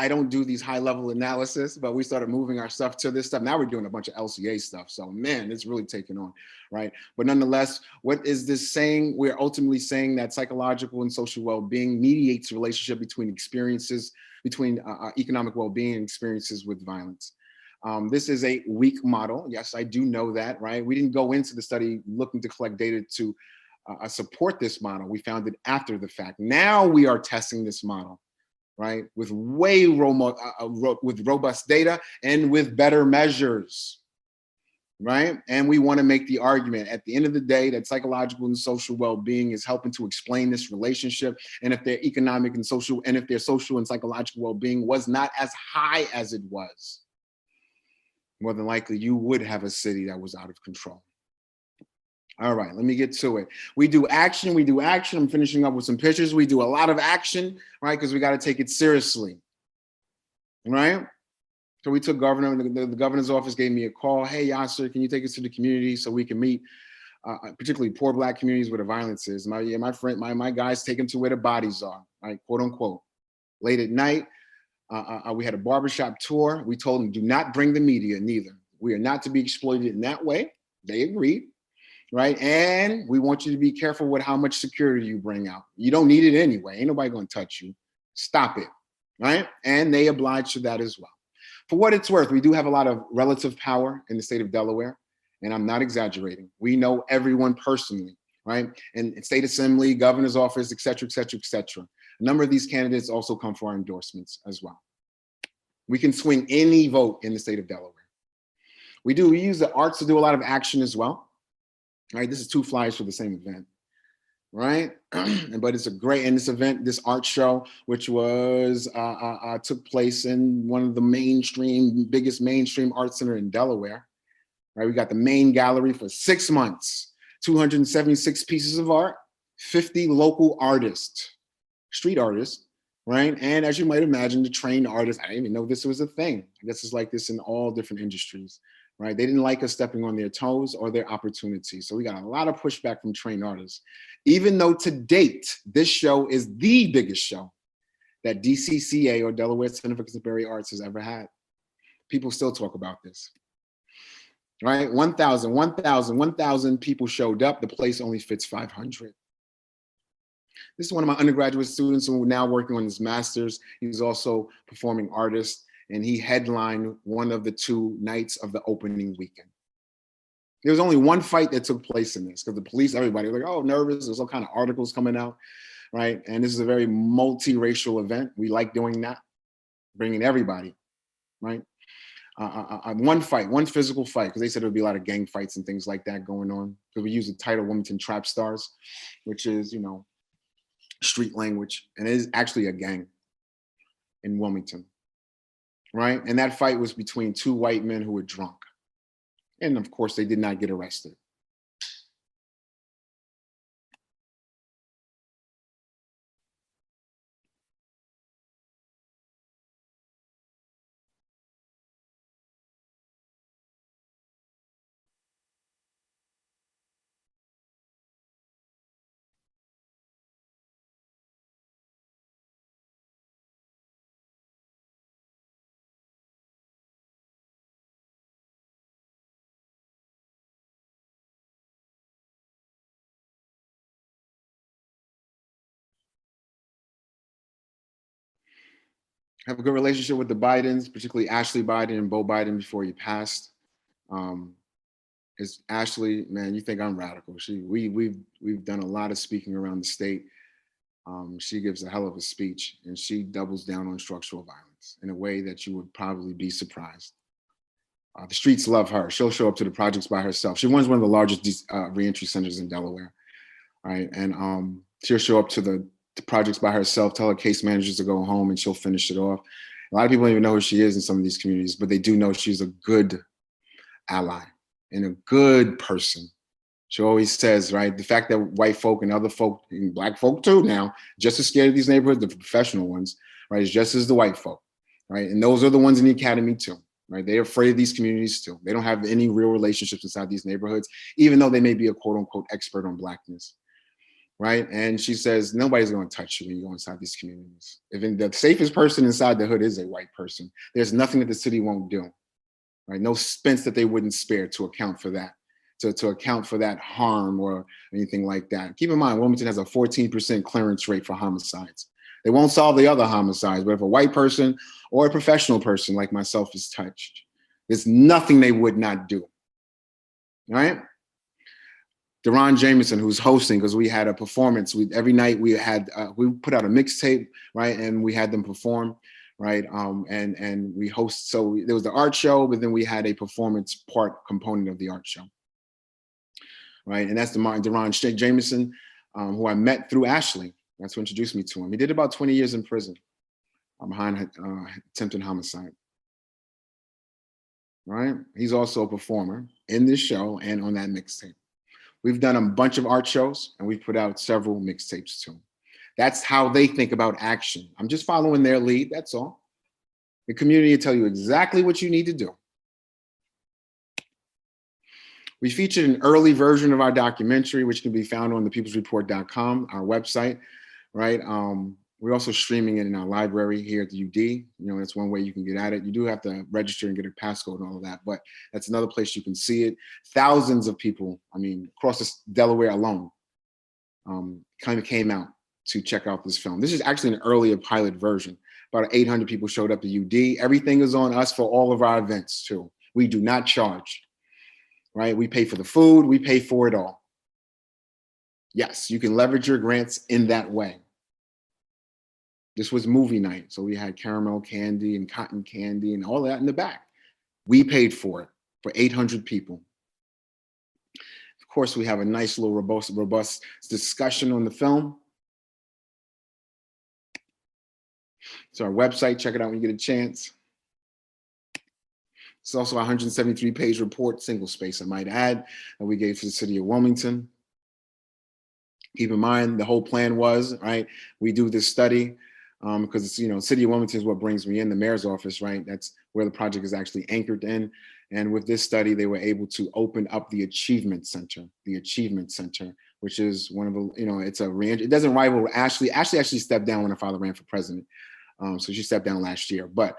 don't do these high level analysis, but we started moving our stuff to this stuff. Now we're doing a bunch of LCA stuff. So man, it's really taking on, right? But nonetheless, what is this saying? We're ultimately saying that psychological and social well-being mediates the relationship between experiences, between economic well-being and experiences with violence. This is a weak model. Yes, I do know that, right? We didn't go into the study looking to collect data to support this model. We found it after the fact. Now we are testing this model, right? With with robust data and with better measures, right? And we want to make the argument at the end of the day that psychological and social well-being is helping to explain this relationship. And if their economic and social, and if their social and psychological well-being was not as high as it was, more than likely you would have a city that was out of control. All right, let me get to it. We do action. I'm finishing up with some pictures. We do a lot of action, right? Because we got to take it seriously, right? So we took the governor's office gave me a call. Hey, Yasser, can you take us to the community so we can meet, particularly poor Black communities where the violence is? My guys take them to where the bodies are, right? Quote unquote. Late at night, we had a barbershop tour. We told them, do not bring the media, neither. We are not to be exploited in that way. They agreed. Right. And we want you to be careful with how much security you bring out. You don't need it anyway. Ain't nobody going to touch you. Stop it. Right. And they obliged to that as well. For what it's worth, we do have a lot of relative power in the state of Delaware. And I'm not exaggerating. We know everyone personally. Right. And state assembly, governor's office, et cetera, et cetera, et cetera. A number of these candidates also come for our endorsements as well. We can swing any vote in the state of Delaware. We use the arts to do a lot of action as well. Right, this is 2 flyers for the same event, right? But it's a great, and this event, this art show, which was took place in one of the biggest mainstream art center in Delaware. Right, we got the main gallery for 6 months, 276 pieces of art, 50 local artists, street artists, right? And as you might imagine, the trained artists, I didn't even know this was a thing. I guess it's like this in all different industries. Right? They didn't like us stepping on their toes or their opportunities. So we got a lot of pushback from trained artists, even though to date, this show is the biggest show that DCCA or Delaware Center for Contemporary Arts has ever had. People still talk about this, right? 1,000 people showed up. The place only fits 500. This is one of my undergraduate students who are now working on his master's. He's also performing artist, and he headlined one of the 2 nights of the opening weekend. There was only one fight that took place in this because the police, everybody was like, oh, nervous. There's all kind of articles coming out, right? And this is a very multiracial event. We like doing that, bringing everybody, right? One physical fight, because they said there would be a lot of gang fights and things like that going on. Because we use the title Wilmington Trap Stars, which is, street language. And it is actually a gang in Wilmington. Right? And that fight was between 2 white men who were drunk. And of course, they did not get arrested. Have a good relationship with the Bidens, particularly Ashley Biden and Beau Biden before he passed. is Ashley. Man, you think I'm radical? We've done a lot of speaking around the state. She gives a hell of a speech, and she doubles down on structural violence in a way that you would probably be surprised. The streets love her. She'll show up to the projects by herself. She runs one of the largest reentry centers in Delaware, right? And she'll show up to the projects by herself, tell her case managers to go home, and she'll finish it off. A lot of people don't even know who she is in some of these communities, but they do know she's a good ally and a good person. She always says, right, the fact that white folk and other folk, and black folk too now, just as scared of these neighborhoods, the professional ones, right, is just as the white folk, right? And those are the ones in the academy too, right? They're afraid of these communities too. They don't have any real relationships inside these neighborhoods, even though they may be a quote unquote expert on blackness, right? And she says, nobody's gonna touch you when you go inside these communities. If the safest person inside the hood is a white person, there's nothing that the city won't do, right? No expense that they wouldn't spare to account for that. To account for that harm or anything like that. Keep in mind, Wilmington has a 14% clearance rate for homicides. They won't solve the other homicides, but if a white person or a professional person like myself is touched, there's nothing they would not do, right? Deron Jameson, who's hosting, because we had a performance. Every night we put out a mixtape, right? And we had them perform, right? And we host, so there was the art show, but then we had a performance part component of the art show. Right, and that's Deron Jameson, who I met through Ashley. That's who introduced me to him. He did about 20 years in prison behind attempted homicide. Right, he's also a performer in this show and on that mixtape. We've done a bunch of art shows and we've put out several mixtapes too. That's how they think about action. I'm just following their lead, that's all. The community will tell you exactly what you need to do. We featured an early version of our documentary, which can be found on thepeoplesreport.com, our website, right? We're also streaming it in our library here at the UD. You know, that's one way you can get at it. You do have to register and get a passcode and all of that, but that's another place you can see it. Thousands of people, I mean, across Delaware alone, kind of came out to check out this film. This is actually an earlier pilot version. About 800 people showed up to UD. Everything is on us for all of our events too. We do not charge. Right? We pay for the food, we pay for it all. Yes, you can leverage your grants in that way. This was movie night, so we had caramel candy and cotton candy and all that in the back. We paid for it for 800 people. Of course, we have a nice little robust discussion on the film. It's our website, check it out when you get a chance. It's also a 173-page report, single space, I might add, that we gave to the city of Wilmington. Keep in mind, the whole plan was, right, we do this study because it's, you know, city of Wilmington is what brings me in, the mayor's office, right? That's where the project is actually anchored in. And with this study, they were able to open up the Achievement Center, which is one of the, you know, it's a range. It doesn't rival Ashley. Ashley actually stepped down when her father ran for president. So she stepped down last year, but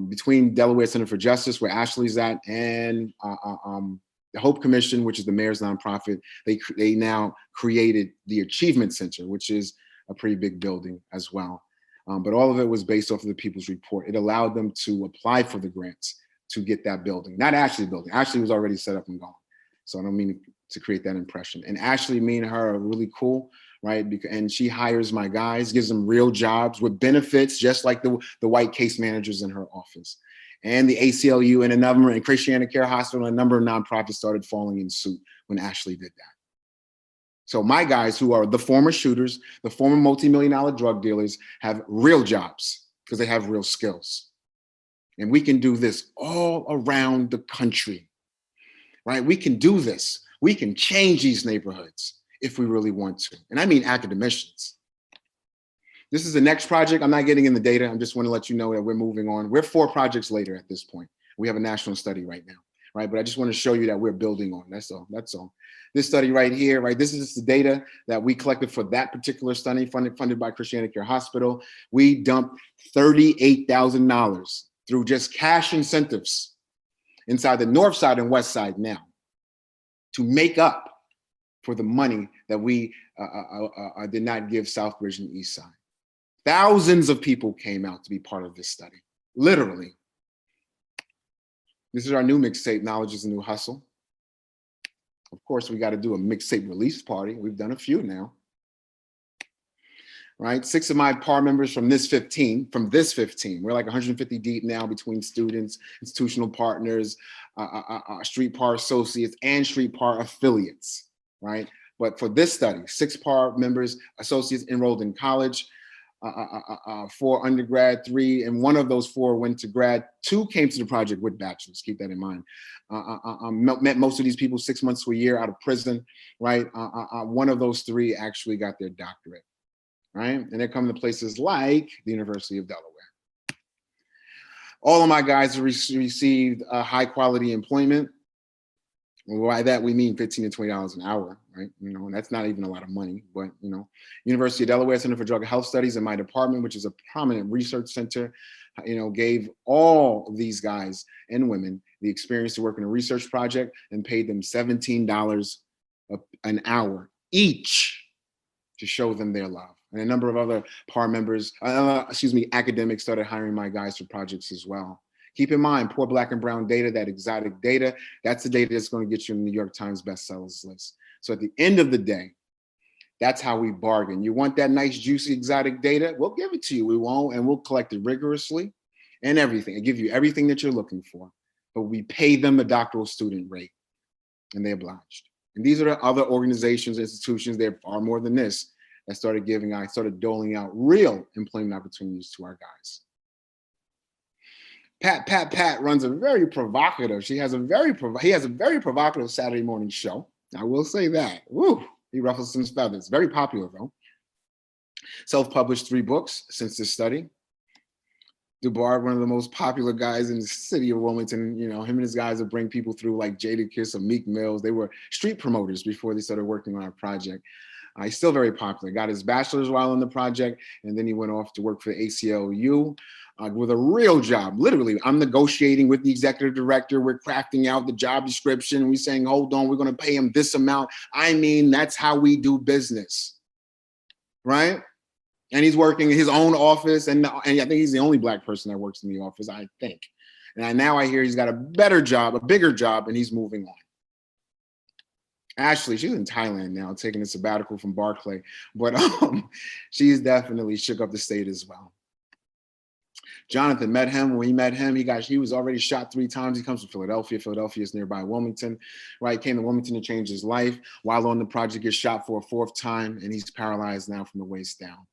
between Delaware Center for Justice, where Ashley's at, and the Hope Commission, which is the mayor's nonprofit, they now created the Achievement Center, which is a pretty big building as well. But all of it was based off of the People's Report. It allowed them to apply for the grants to get that building, not Ashley's building. Ashley was already set up and gone. So I don't mean to create that impression. And Ashley, me and her are really cool, right? And she hires my guys, gives them real jobs with benefits, just like the white case managers in her office. And the ACLU and a number, and Christiana Care Hospital, and a number of nonprofits started falling in suit when Ashley did that. So my guys, who are the former shooters, the former multi-million-dollar drug dealers, have real jobs because they have real skills. And we can do this all around the country, right? We can do this. We can change these neighborhoods if we really want to. And I mean academicians. This is the next project. I'm not getting in the data. I just want to let you know that we're moving on. We're 4 projects later at this point. We have a national study right now, right? But I just want to show you that we're building on. That's all. That's all. This study right here, right? This is the data that we collected for that particular study funded by Christiana Care Hospital. We dumped $38,000 through just cash incentives inside the north side and west side now to make up for the money that we did not give Southbridge and East Side. Thousands of people came out to be part of this study, literally. This is our new mixtape, Knowledge is a New Hustle. Of course, we got to do a mixtape release party. We've done a few now. Right, 6 of my PAR members from this 15, we're like 150 deep now between students, institutional partners, street PAR associates, and street PAR affiliates, right? But for this study, 6 PAR members, associates enrolled in college, 4 undergrad, 3, and 1 of those 4 went to grad. 2 came to the project with bachelors, keep that in mind. Met most of these people 6 months to a year out of prison, right? 1 of those 3 actually got their doctorate. Right? And they come to places like the University of Delaware. All of my guys have received high quality employment. Well, by that we mean $15 to $20 an hour, right? You know, and that's not even a lot of money, but you know, University of Delaware Center for Drug and Health Studies in my department, which is a prominent research center, you know, gave all these guys and women the experience to work in a research project and paid them $17 an hour each to show them their love. And a number of other PAR members, academics started hiring my guys for projects as well. Keep in mind, poor Black and brown data, that exotic data, that's the data that's going to get you in the New York Times bestsellers list. So at the end of the day, that's how we bargain. You want that nice, juicy, exotic data? We'll give it to you. We won't, and we'll collect it rigorously and everything. And give you everything that you're looking for. But we pay them the doctoral student rate, and they obliged. And these are the other organizations, institutions, they're far more than this, that started doling out real employment opportunities to our guys. Pat runs a very provocative, he has a very provocative Saturday morning show. I will say that. Woo, he ruffles some feathers. Very popular though. Self-published 3 books since this study. Dubard, one of the most popular guys in the city of Wilmington, you know, him and his guys would bring people through like Jadakiss or Meek Mills. They were street promoters before they started working on our project. He's still very popular. Got his bachelor's while on the project, and then he went off to work for the ACLU with a real job. Literally, I'm negotiating with the executive director. We're crafting out the job description. We're saying, hold on, we're going to pay him this amount. I mean, that's how we do business, right? And he's working in his own office, and I think he's the only Black person that works in the office, I think. And now I hear he's got a better job, a bigger job, and he's moving on. Ashley, she's in Thailand now, taking a sabbatical from Barclay, but she's definitely shook up the state as well. Jonathan met him. When we met him, he was already shot 3 times. He comes from Philadelphia. Philadelphia is nearby Wilmington, right? Came to Wilmington to change his life. While on the project, gets shot for a 4th time, and he's paralyzed now from the waist down.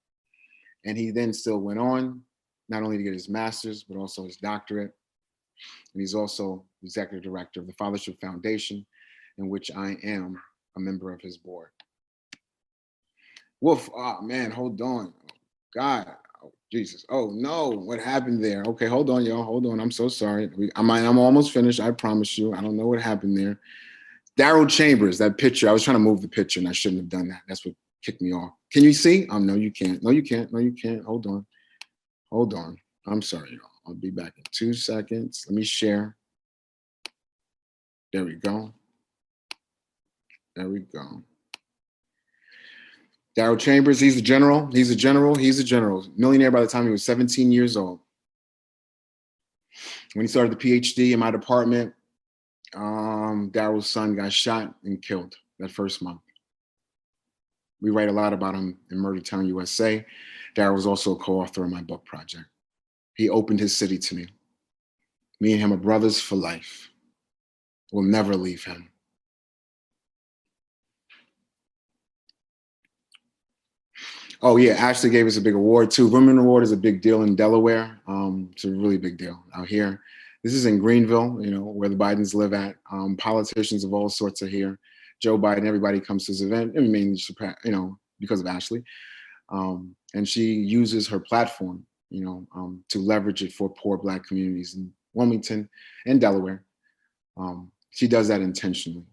And he then still went on, not only to get his master's, but also his doctorate. And he's also executive director of the Fathership Foundation, in which I am a member of his board. Wolf, oh man, hold on. God, oh, Jesus, oh no, what happened there? Okay, hold on, y'all, hold on, I'm so sorry. I'm almost finished, I promise you. I don't know what happened there. Daryl Chambers, that picture, I was trying to move the picture and I shouldn't have done that. That's what kicked me off. Can you see? No, you can't, no, you can't, no, you can't, hold on. I'm sorry, y'all. I'll be back in 2 seconds. Let me share. There we go. There we go. Daryl Chambers, he's a general. Millionaire by the time he was 17 years old. When he started the PhD in my department, Daryl's son got shot and killed that first month. We write a lot about him in Murder Town, USA. Daryl was also a co-author of my book project. He opened his city to me. Me and him are brothers for life. We'll never leave him. Oh yeah, Ashley gave us a big award too. Women Award is a big deal in Delaware. It's a really big deal out here. This is in Greenville, you know, where the Bidens live at. Politicians of all sorts are here. Joe Biden, everybody comes to this event. I mean, you know, because of Ashley. And she uses her platform, you know, to leverage it for poor Black communities in Wilmington and Delaware. She does that intentionally,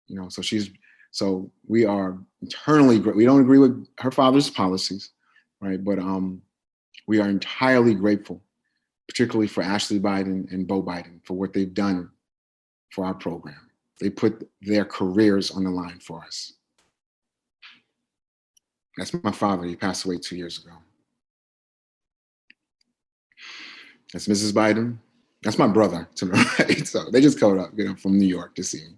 you know, so we are internally, we don't agree with her father's policies, right? But we are entirely grateful, particularly for Ashley Biden and Bo Biden for what they've done for our program. They put their careers on the line for us. That's my father, he passed away 2 years ago. That's Mrs. Biden. That's my brother to the right. So they just called up, you know, from New York to see me.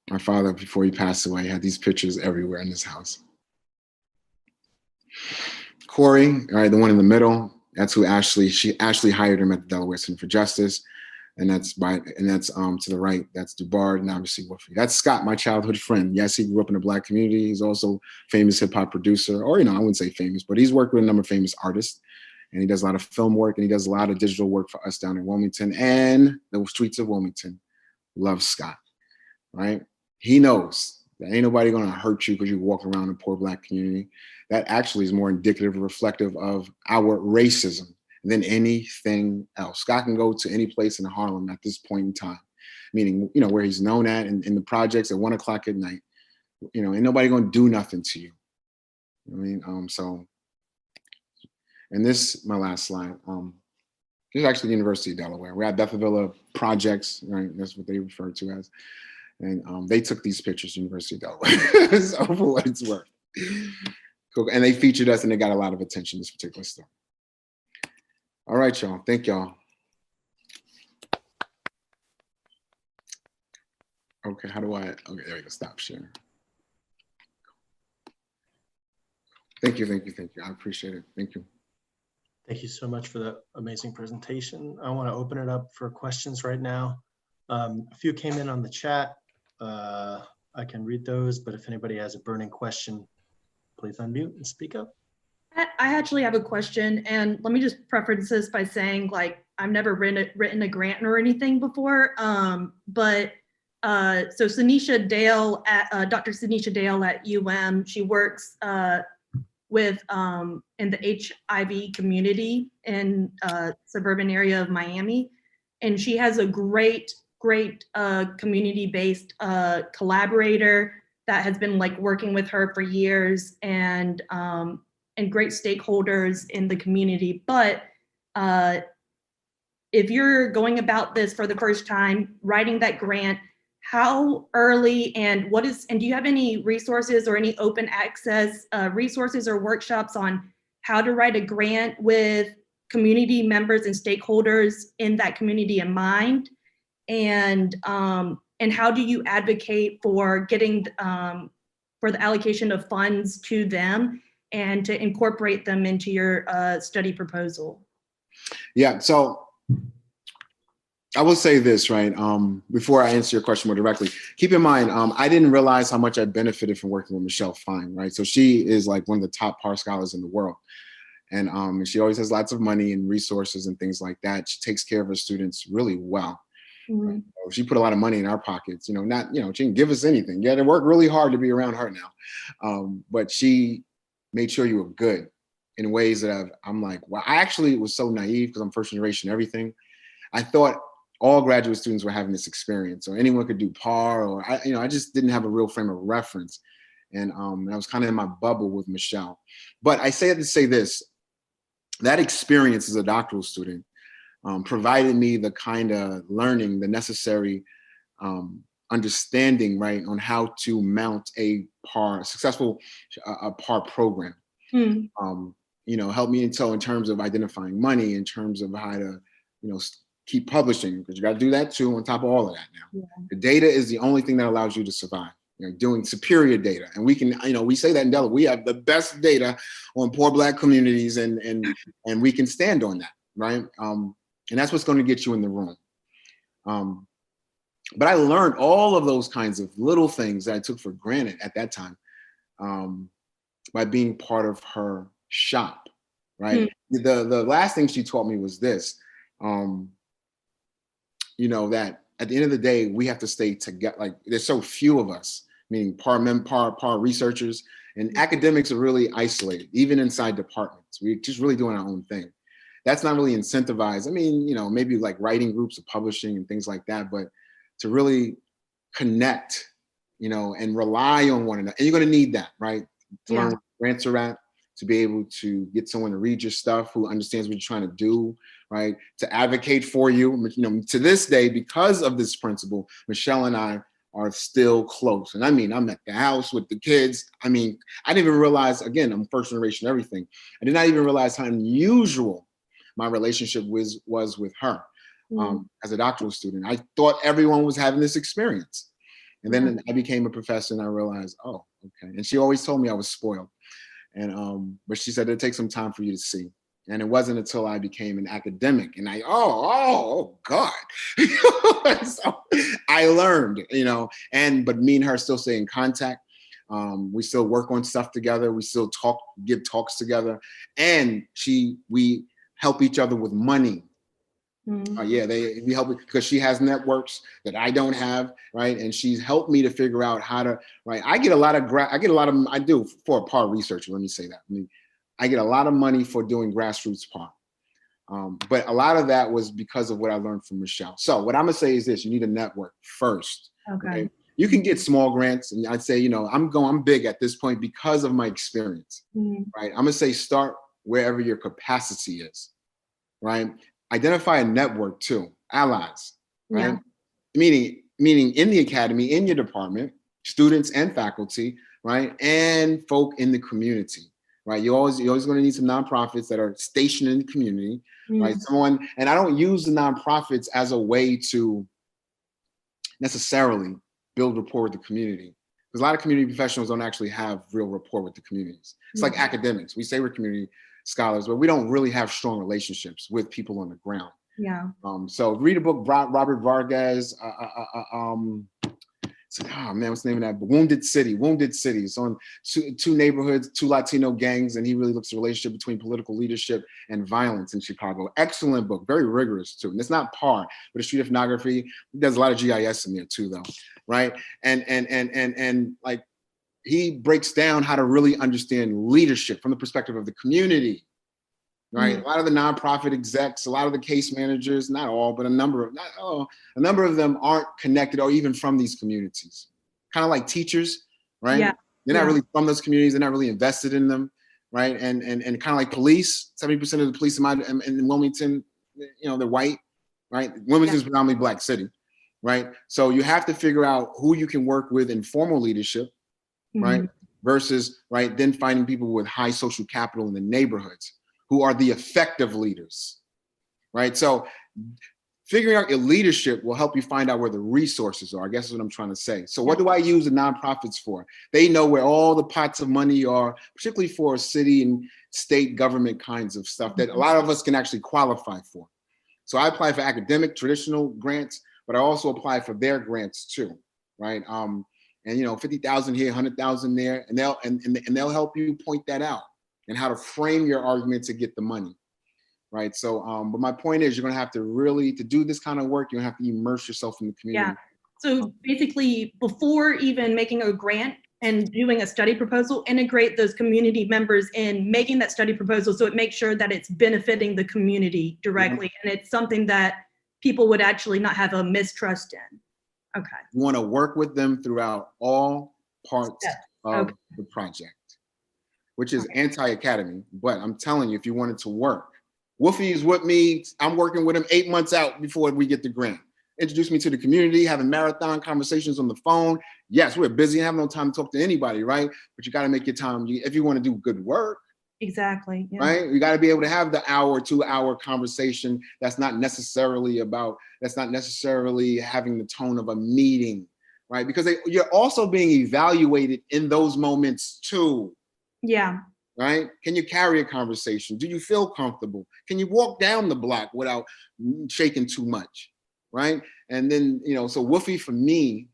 My father, before he passed away, had these pictures everywhere in his house. Corey, all right, the one in the middle, that's who she actually hired him at the Delaware Center for Justice. And that's to the right, that's Dubard, and obviously Woofy. That's Scott, my childhood friend. Yes, he grew up in a Black community. He's also a famous hip hop producer, or, I wouldn't say famous, but he's worked with a number of famous artists. And he does a lot of film work, and he does a lot of digital work for us down in Wilmington and the streets of Wilmington. Love Scott, right? He knows that ain't nobody gonna hurt you because you walk around in a poor Black community. That actually is more indicative and reflective of our racism than anything else. Scott can go to any place in Harlem at this point in time, meaning, where he's known at in the projects at 1 o'clock at night. Ain't nobody gonna do nothing to you. And this, my last slide. This is actually the University of Delaware. We're at Bethel projects, right? That's what they refer to as. And they took these pictures, University of Delaware, so for what it's worth. Cool. And they featured us, and they got a lot of attention, this particular story. All right, y'all. Thank y'all. Okay, okay, there we go. Stop sharing. Thank you. I appreciate it. Thank you. Thank you so much for that amazing presentation. I want to open it up for questions right now. A few came in on the chat. I can read those, but if anybody has a burning question, please unmute and speak up. I actually have a question, and let me just preface this by saying, I've never written a grant or anything before, so Sinisha Dale, Dr. Sinisha Dale at UM, she works with in the HIV community in suburban area of Miami, and she has a great community-based collaborator that has been working with her for years, and great stakeholders in the community. But if you're going about this for the first time, writing that grant, how early and do you have any resources or any open access resources or workshops on how to write a grant with community members and stakeholders in that community in mind? And how do you advocate for getting for the allocation of funds to them and to incorporate them into your study proposal? Yeah, so I will say this, right? Before I answer your question more directly, keep in mind, I didn't realize how much I benefited from working with Michelle Fine, right? So she is one of the top PAR scholars in the world. And she always has lots of money and resources and things like that. She takes care of her students really well. Mm-hmm. Right? So she put a lot of money in our pockets, she didn't give us anything. You had to work really hard to be around her now. But she made sure you were good in ways that I'm like, wow. I actually was so naive because I'm first generation everything. I thought all graduate students were having this experience, or anyone could do PAR, or I just didn't have a real frame of reference. And I was kind of in my bubble with Michelle. But I say it to say this, that experience as a doctoral student provided me the kind of learning, the necessary understanding, right, on how to mount a successful PAR program. Helped me in terms of identifying money, in terms of how to, keep publishing, because you got to do that too on top of all of that now. Yeah. The data is the only thing that allows you to survive. Doing superior data. And we can, we say that in Delaware, we have the best data on poor Black communities, and we can stand on that, right? And that's what's going to get you in the room. But I learned all of those kinds of little things that I took for granted at that time by being part of her shop, right? The last thing she taught me was this, that at the end of the day, we have to stay together. There's so few of us, meaning PAR researchers, and academics are really isolated, even inside departments. We're just really doing our own thing. That's not really incentivized. Maybe writing groups of publishing and things like that, but to really connect, and rely on one another. And you're going to need that, right? To learn what grants are at, to be able to get someone to read your stuff who understands what you're trying to do, right? To advocate for you. To this day, because of this principle, Michelle and I are still close. And I'm at the house with the kids. I didn't even realize, again, I'm first generation everything. I did not even realize how unusual my relationship was with her as a doctoral student. I thought everyone was having this experience. And then I became a professor and I realized, oh, okay. And she always told me I was spoiled. And but she said, it'll take some time for you to see. And it wasn't until I became an academic and oh God. So I learned, but me and her still stay in contact. We still work on stuff together. We still give talks together. And we help each other with money. We help because she has networks that I don't have, right? And she's helped me to figure out how to, right? I do for a par researcher. Let me say that. I get a lot of money for doing grassroots par. But a lot of that was because of what I learned from Michelle. So what I'm gonna say is this: you need a network first. Okay. You can get small grants, and I'd say, I'm big at this point because of my experience, right? I'm gonna say start wherever your capacity is, right? Identify a network too, allies, right? Yeah. Meaning in the academy, in your department, students and faculty, right? And folk in the community, right? You're always going to need some nonprofits that are stationed in the community, right? And I don't use the nonprofits as a way to necessarily build rapport with the community. Because a lot of community professionals don't actually have real rapport with the communities. It's like academics. We say we're community scholars, but we don't really have strong relationships with people on the ground. Yeah. So read a book, Robert Vargas, what's the name of that? Wounded City. It's on two neighborhoods, two Latino gangs, and he really looks at the relationship between political leadership and violence in Chicago. Excellent book, very rigorous too. And it's not par, but it's street ethnography. There's a lot of GIS in there too, though, right? And like, he breaks down how to really understand leadership from the perspective of the community, right? A lot of the nonprofit execs, a lot of the case managers, not all, but a number of them aren't connected or even from these communities. Kind of like teachers, right? Yeah. They're not really from those communities. They're not really invested in them, right? And kind of like police, 70% of the police in Wilmington, they're white, right? Wilmington is predominantly Black city, right? So you have to figure out who you can work with in formal leadership, right? Versus, right, then finding people with high social capital in the neighborhoods who are the effective leaders, right? So figuring out your leadership will help you find out where the resources are, I guess is what I'm trying to say. So what do I use the nonprofits for? They know where all the pots of money are, particularly for city and state government kinds of stuff that a lot of us can actually qualify for. So I apply for academic, traditional grants, but I also apply for their grants too, right? And 50,000 here, 100,000 there, and they'll help you point that out and how to frame your argument to get the money, right? So, but my point is, you're gonna have to really, to do this kind of work, you're gonna have to immerse yourself in the community. Yeah. So basically, before even making a grant and doing a study proposal, integrate those community members in making that study proposal so it makes sure that it's benefiting the community directly, and it's something that people would actually not have a mistrust in. Okay. You want to work with them throughout all parts of the project, which is anti-academy. But I'm telling you, if you want it to work, Wolfie is with me. I'm working with him 8 months out before we get the grant. Introduce me to the community, having marathon conversations on the phone. Yes, we're busy and have no time to talk to anybody, right? But you got to make your time if you want to do good work. Exactly. Yeah. Right? You got to be able to have the hour or 2 hour conversation that's not necessarily having the tone of a meeting, right? Because you're also being evaluated in those moments too. Yeah. Right? Can you carry a conversation? Do you feel comfortable? Can you walk down the block without shaking too much? Right? And then, so Woofy for me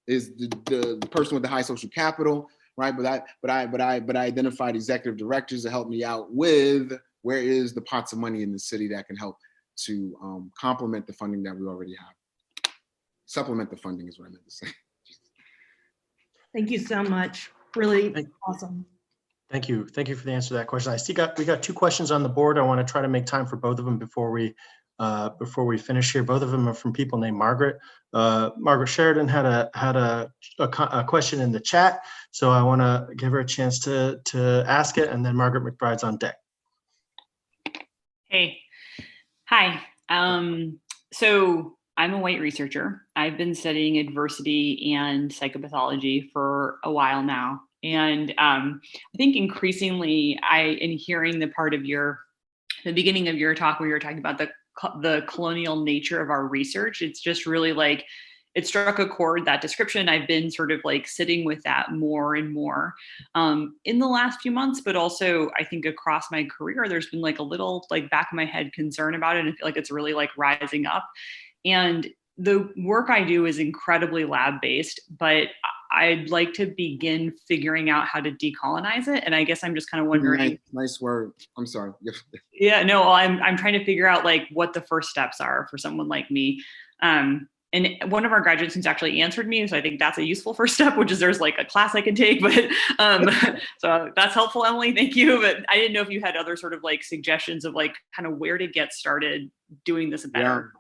is the person with the high social capital. Right, but I identified executive directors to help me out with where is the pots of money in the city that can help to complement the funding that we already have. Supplement the funding is what I meant to say. Thank you so much. Really awesome. Thank you for the answer to that question. I see we got 2 questions on the board. I want to try to make time for both of them before we finish here. Both of them are from people named Margaret. Margaret Sheridan had a question in the chat, so I want to give her a chance to ask it, and then Margaret McBride's on deck. Hey, hi. So I'm a white researcher. I've been studying adversity and psychopathology for a while now, and I think increasingly, in hearing the part of the beginning of your talk where you were talking about the colonial nature of our research, it's just really like it struck a chord, that description. I've been sort of like sitting with that more and more in the last few months, but also I think across my career, there's been like a little like back of my head concern about it. And I feel like it's really like rising up. And the work I do is incredibly lab-based, but I'd like to begin figuring out how to decolonize it. And I guess I'm just kind of wondering. Nice word. I'm sorry. Yeah, no, I'm trying to figure out like what the first steps are for someone like me. And one of our graduate students actually answered me, so I think that's a useful first step, which is there's like a class I can take. But so that's helpful, Emily. Thank you. But I didn't know if you had other sort of like suggestions of like kind of where to get started doing this better. Yeah.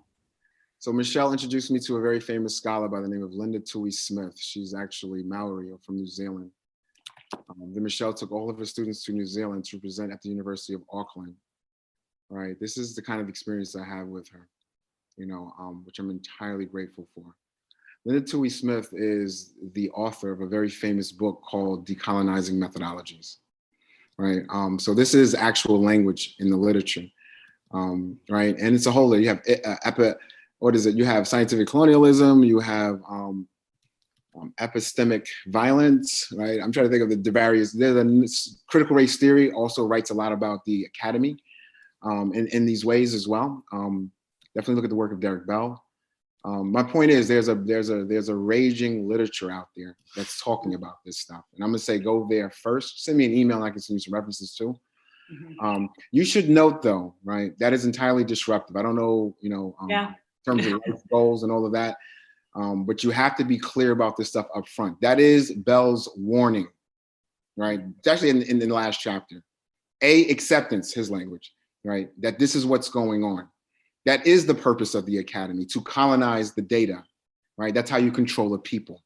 So Michelle introduced me to a very famous scholar by the name of Linda Toohey Smith. She's actually Maori from New Zealand. Then Michelle took all of her students to New Zealand to present at the University of Auckland. Right, this is the kind of experience I have with her, you know, which I'm entirely grateful for. Linda Toohey Smith is the author of a very famous book called Decolonizing Methodologies. Right, so this is actual language in the literature, right, and it's a whole. You have you have scientific colonialism, you have epistemic violence, right? I'm trying to think of the various. There's a critical race theory also writes a lot about the academy in these ways as well. Definitely look at the work of Derek Bell. My point is there's a raging literature out there that's talking about this stuff. And I'm gonna say go there first. Send me an email and I can send you some references too. Mm-hmm. You should note though, right, that is entirely disruptive. I don't know, you know, in terms of life goals and all of that. But you have to be clear about this stuff up front. That is Bell's warning, right? It's actually in the last chapter. Acceptance, his language, right? That this is what's going on. That is the purpose of the academy, to colonize the data, right? That's how you control a people,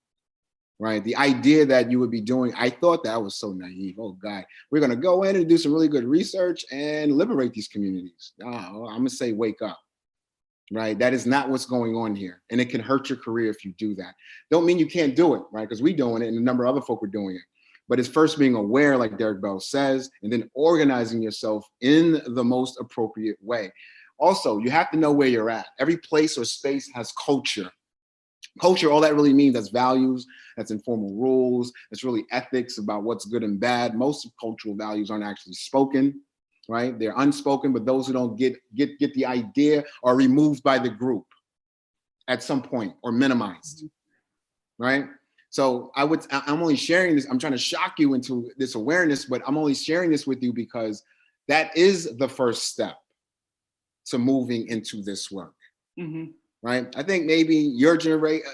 right? The idea that you would be doing, I thought that was so naive. Oh God, we're gonna go in and do some really good research and liberate these communities. Oh, I'm gonna say, wake up. Right, that is not what's going on here, and it can hurt your career if you do that. Don't mean you can't do it, right? Because we're doing it, and a number of other folk are doing it. But it's first being aware, like Derek Bell says, and then organizing yourself in the most appropriate way. Also, you have to know where you're at. Every place or space has culture. Culture, all that really means, that's values, that's informal rules, that's really ethics about what's good and bad. Most cultural values aren't actually spoken. Right, they're unspoken, but those who don't get the idea are removed by the group at some point or minimized, right? So I'm only sharing this. I'm trying to shock you into this awareness, but I'm only sharing this with you because that is the first step to moving into this work. Mm-hmm. Right? I think maybe your generation,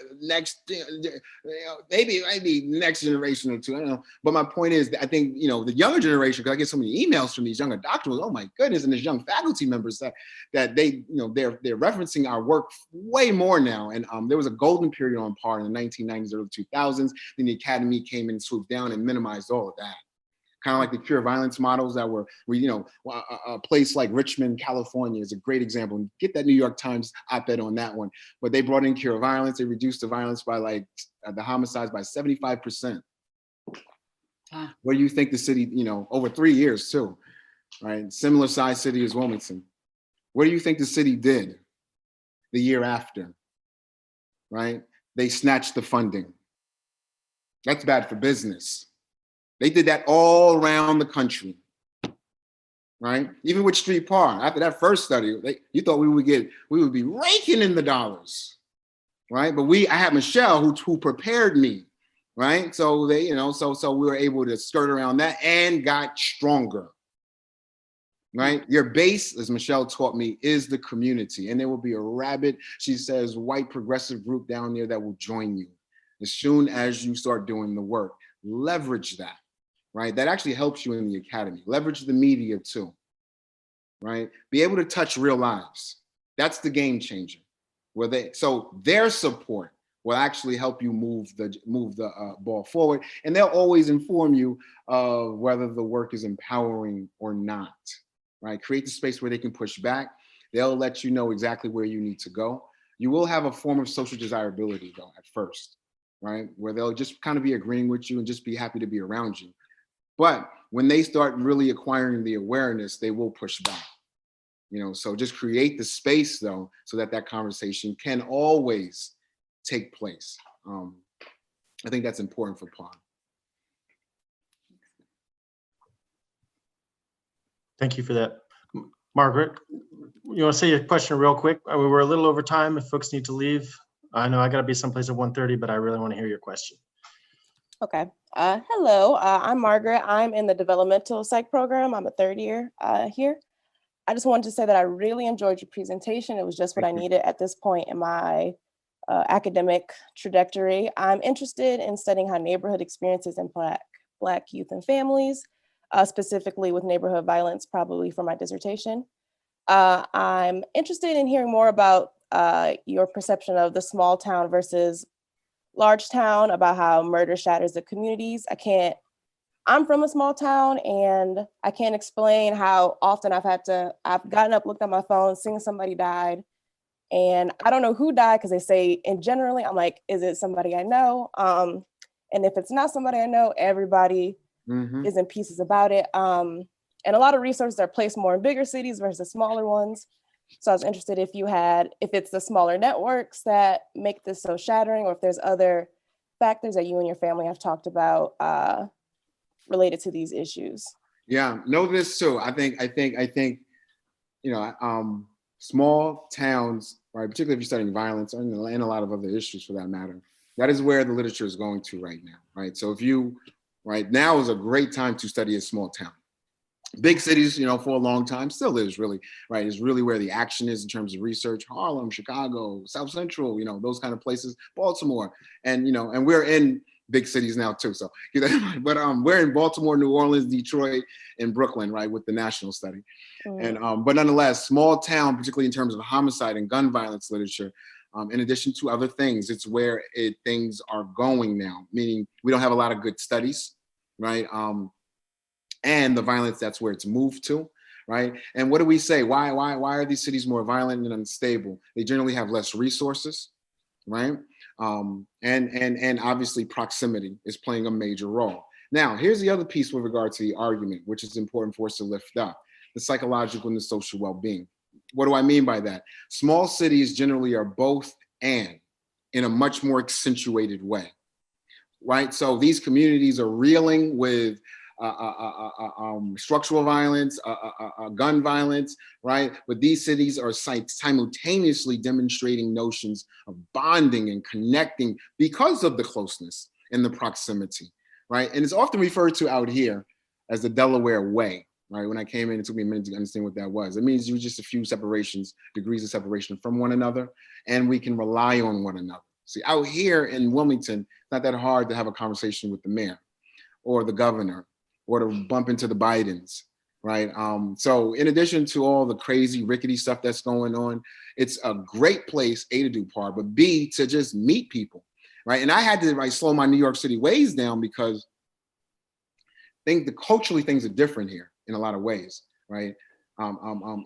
maybe next generation or two, I don't know. But my point is that I think, you know, the younger generation, because I get so many emails from these younger doctorals, oh my goodness, and there's young faculty members that they, you know, they're referencing our work way more now. And there was a golden period on par in the 1990s, early 2000s. Then the academy came and swooped down and minimized all of that. Kind of like the pure violence models that were, you know, a place like Richmond, California is a great example. Get that New York Times op-ed on that one. But they brought in cure violence. They reduced the violence by like the homicides by 75%. What do you think the city, you know, over 3 years too, right? Similar size city as Wilmington. What do you think the city did the year after, right? They snatched the funding. That's bad for business. They did that all around the country, right? Even with Street Park, after that first study, you thought we would be raking in the dollars, right? But I had Michelle who prepared me, right? So they, you know, so we were able to skirt around that and got stronger, right? Your base, as Michelle taught me, is the community, and there will be a rabid, she says, white progressive group down there that will join you as soon as you start doing the work. Leverage that. Right, that actually helps you in the academy. Leverage the media too, right? Be able to touch real lives. That's the game changer. So their support will actually help you move the ball forward, and they'll always inform you of whether the work is empowering or not. Right, create the space where they can push back. They'll let you know exactly where you need to go. You will have a form of social desirability though at first, right? Where they'll just kind of be agreeing with you and just be happy to be around you. But when they start really acquiring the awareness, they will push back, you know, so just create the space though, so that conversation can always take place. I think that's important for PAW. Thank you for that. Margaret, you want to say your question real quick? We're a little over time if folks need to leave. I know I got to be someplace at 1:30, but I really want to hear your question. Okay. Hello, I'm Margaret. I'm in the developmental psych program. I'm a third year here. I just wanted to say that I really enjoyed your presentation. It was just what I needed at this point in my academic trajectory. I'm interested in studying how neighborhood experiences impact Black youth and families, specifically with neighborhood violence, probably for my dissertation. I'm interested in hearing more about your perception of the small town versus large town, about how murder shatters the communities. I'm from a small town, and I can't explain how often I've gotten up, looked at my phone, seen somebody died, and I don't know who died because they say in generally, I'm like, is it somebody I know? And if it's not somebody I know, everybody is in pieces about it. And a lot of resources are placed more in bigger cities versus smaller ones. So I was interested if it's the smaller networks that make this so shattering, or if there's other factors that you and your family have talked about related to these issues. Yeah, know this too. I think, small towns, right, particularly if you're studying violence and a lot of other issues for that matter, that is where the literature is going to right now, right? So right now is a great time to study a small town. Big cities, for a long time still is really, right, is really where the action is in terms of research. Harlem, Chicago, South Central, those kind of places, Baltimore. And, and we're in big cities now too. So, but we're in Baltimore, New Orleans, Detroit, and Brooklyn, right, with the national study. And, but nonetheless, small town, particularly in terms of homicide and gun violence literature, in addition to other things, it's where things are going now, meaning we don't have a lot of good studies, right? And the violence, that's where it's moved to, right? And what do we say? Why are these cities more violent and unstable? They generally have less resources, right? And obviously proximity is playing a major role. Now, here's the other piece with regard to the argument, which is important for us to lift up: the psychological and the social well-being. What do I mean by that? Small cities generally are both and in a much more accentuated way, right? So these communities are reeling with structural violence, gun violence, right? But these cities are simultaneously demonstrating notions of bonding and connecting because of the closeness and the proximity, right? And it's often referred to out here as the Delaware way, right? When I came in, it took me a minute to understand what that was. It means you're just a few degrees of separation from one another, and we can rely on one another. See, out here in Wilmington, it's not that hard to have a conversation with the mayor or the governor, or to bump into the Bidens, right? So in addition to all the crazy rickety stuff that's going on, it's a great place, A, to do part, but B, to just meet people, right? And I had to slow my New York City ways down because culturally things are different here in a lot of ways, right?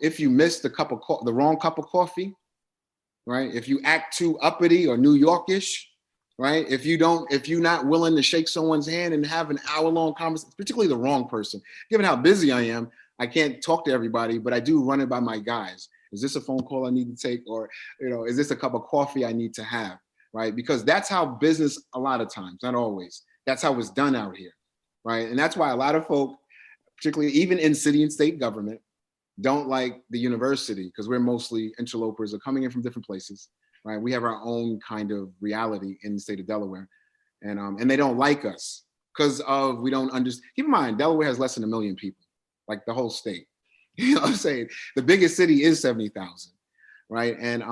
If you miss the wrong cup of coffee, right? If you act too uppity or New Yorkish, right? If you're not willing to shake someone's hand and have an hour-long conversation, particularly the wrong person. Given how busy I am, I can't talk to everybody, but I do run it by my guys. Is this a phone call I need to take? Or, is this a cup of coffee I need to have, right? Because that's how business, a lot of times, not always, that's how it's done out here, right? And that's why a lot of folk, particularly even in city and state government, don't like the university, because we're mostly interlopers or coming in from different places. Right, we have our own kind of reality in the state of Delaware, and they don't like us because we don't understand. Keep in mind, Delaware has less than 1 million people, like the whole state. You know what I'm saying? The biggest city is 70,000, right? And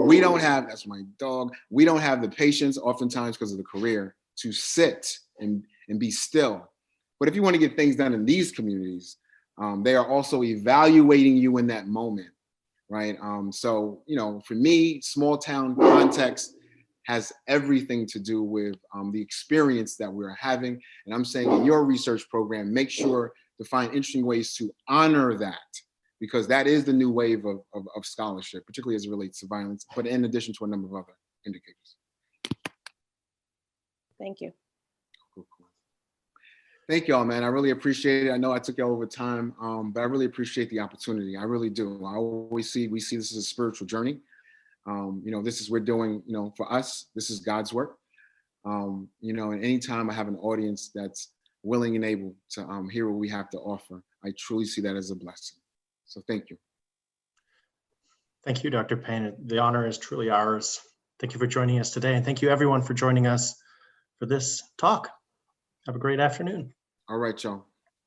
we don't have, that's my dog. We don't have the patience, oftentimes because of the career, to sit and be still. But if you want to get things done in these communities, they are also evaluating you in that moment. Right. So, for me, small town context has everything to do with the experience that we're having. And I'm saying in your research program, make sure to find interesting ways to honor that, because that is the new wave of scholarship, particularly as it relates to violence, but in addition to a number of other indicators. Thank you. Cool. Thank y'all, man. I really appreciate it. I know I took y'all over time, but I really appreciate the opportunity. I really do. We see this as a spiritual journey. This is we're doing, for us, this is God's work. And anytime I have an audience that's willing and able to hear what we have to offer, I truly see that as a blessing. So thank you. Thank you, Dr. Payne. The honor is truly ours. Thank you for joining us today. And thank you everyone for joining us for this talk. Have a great afternoon. All right, y'all.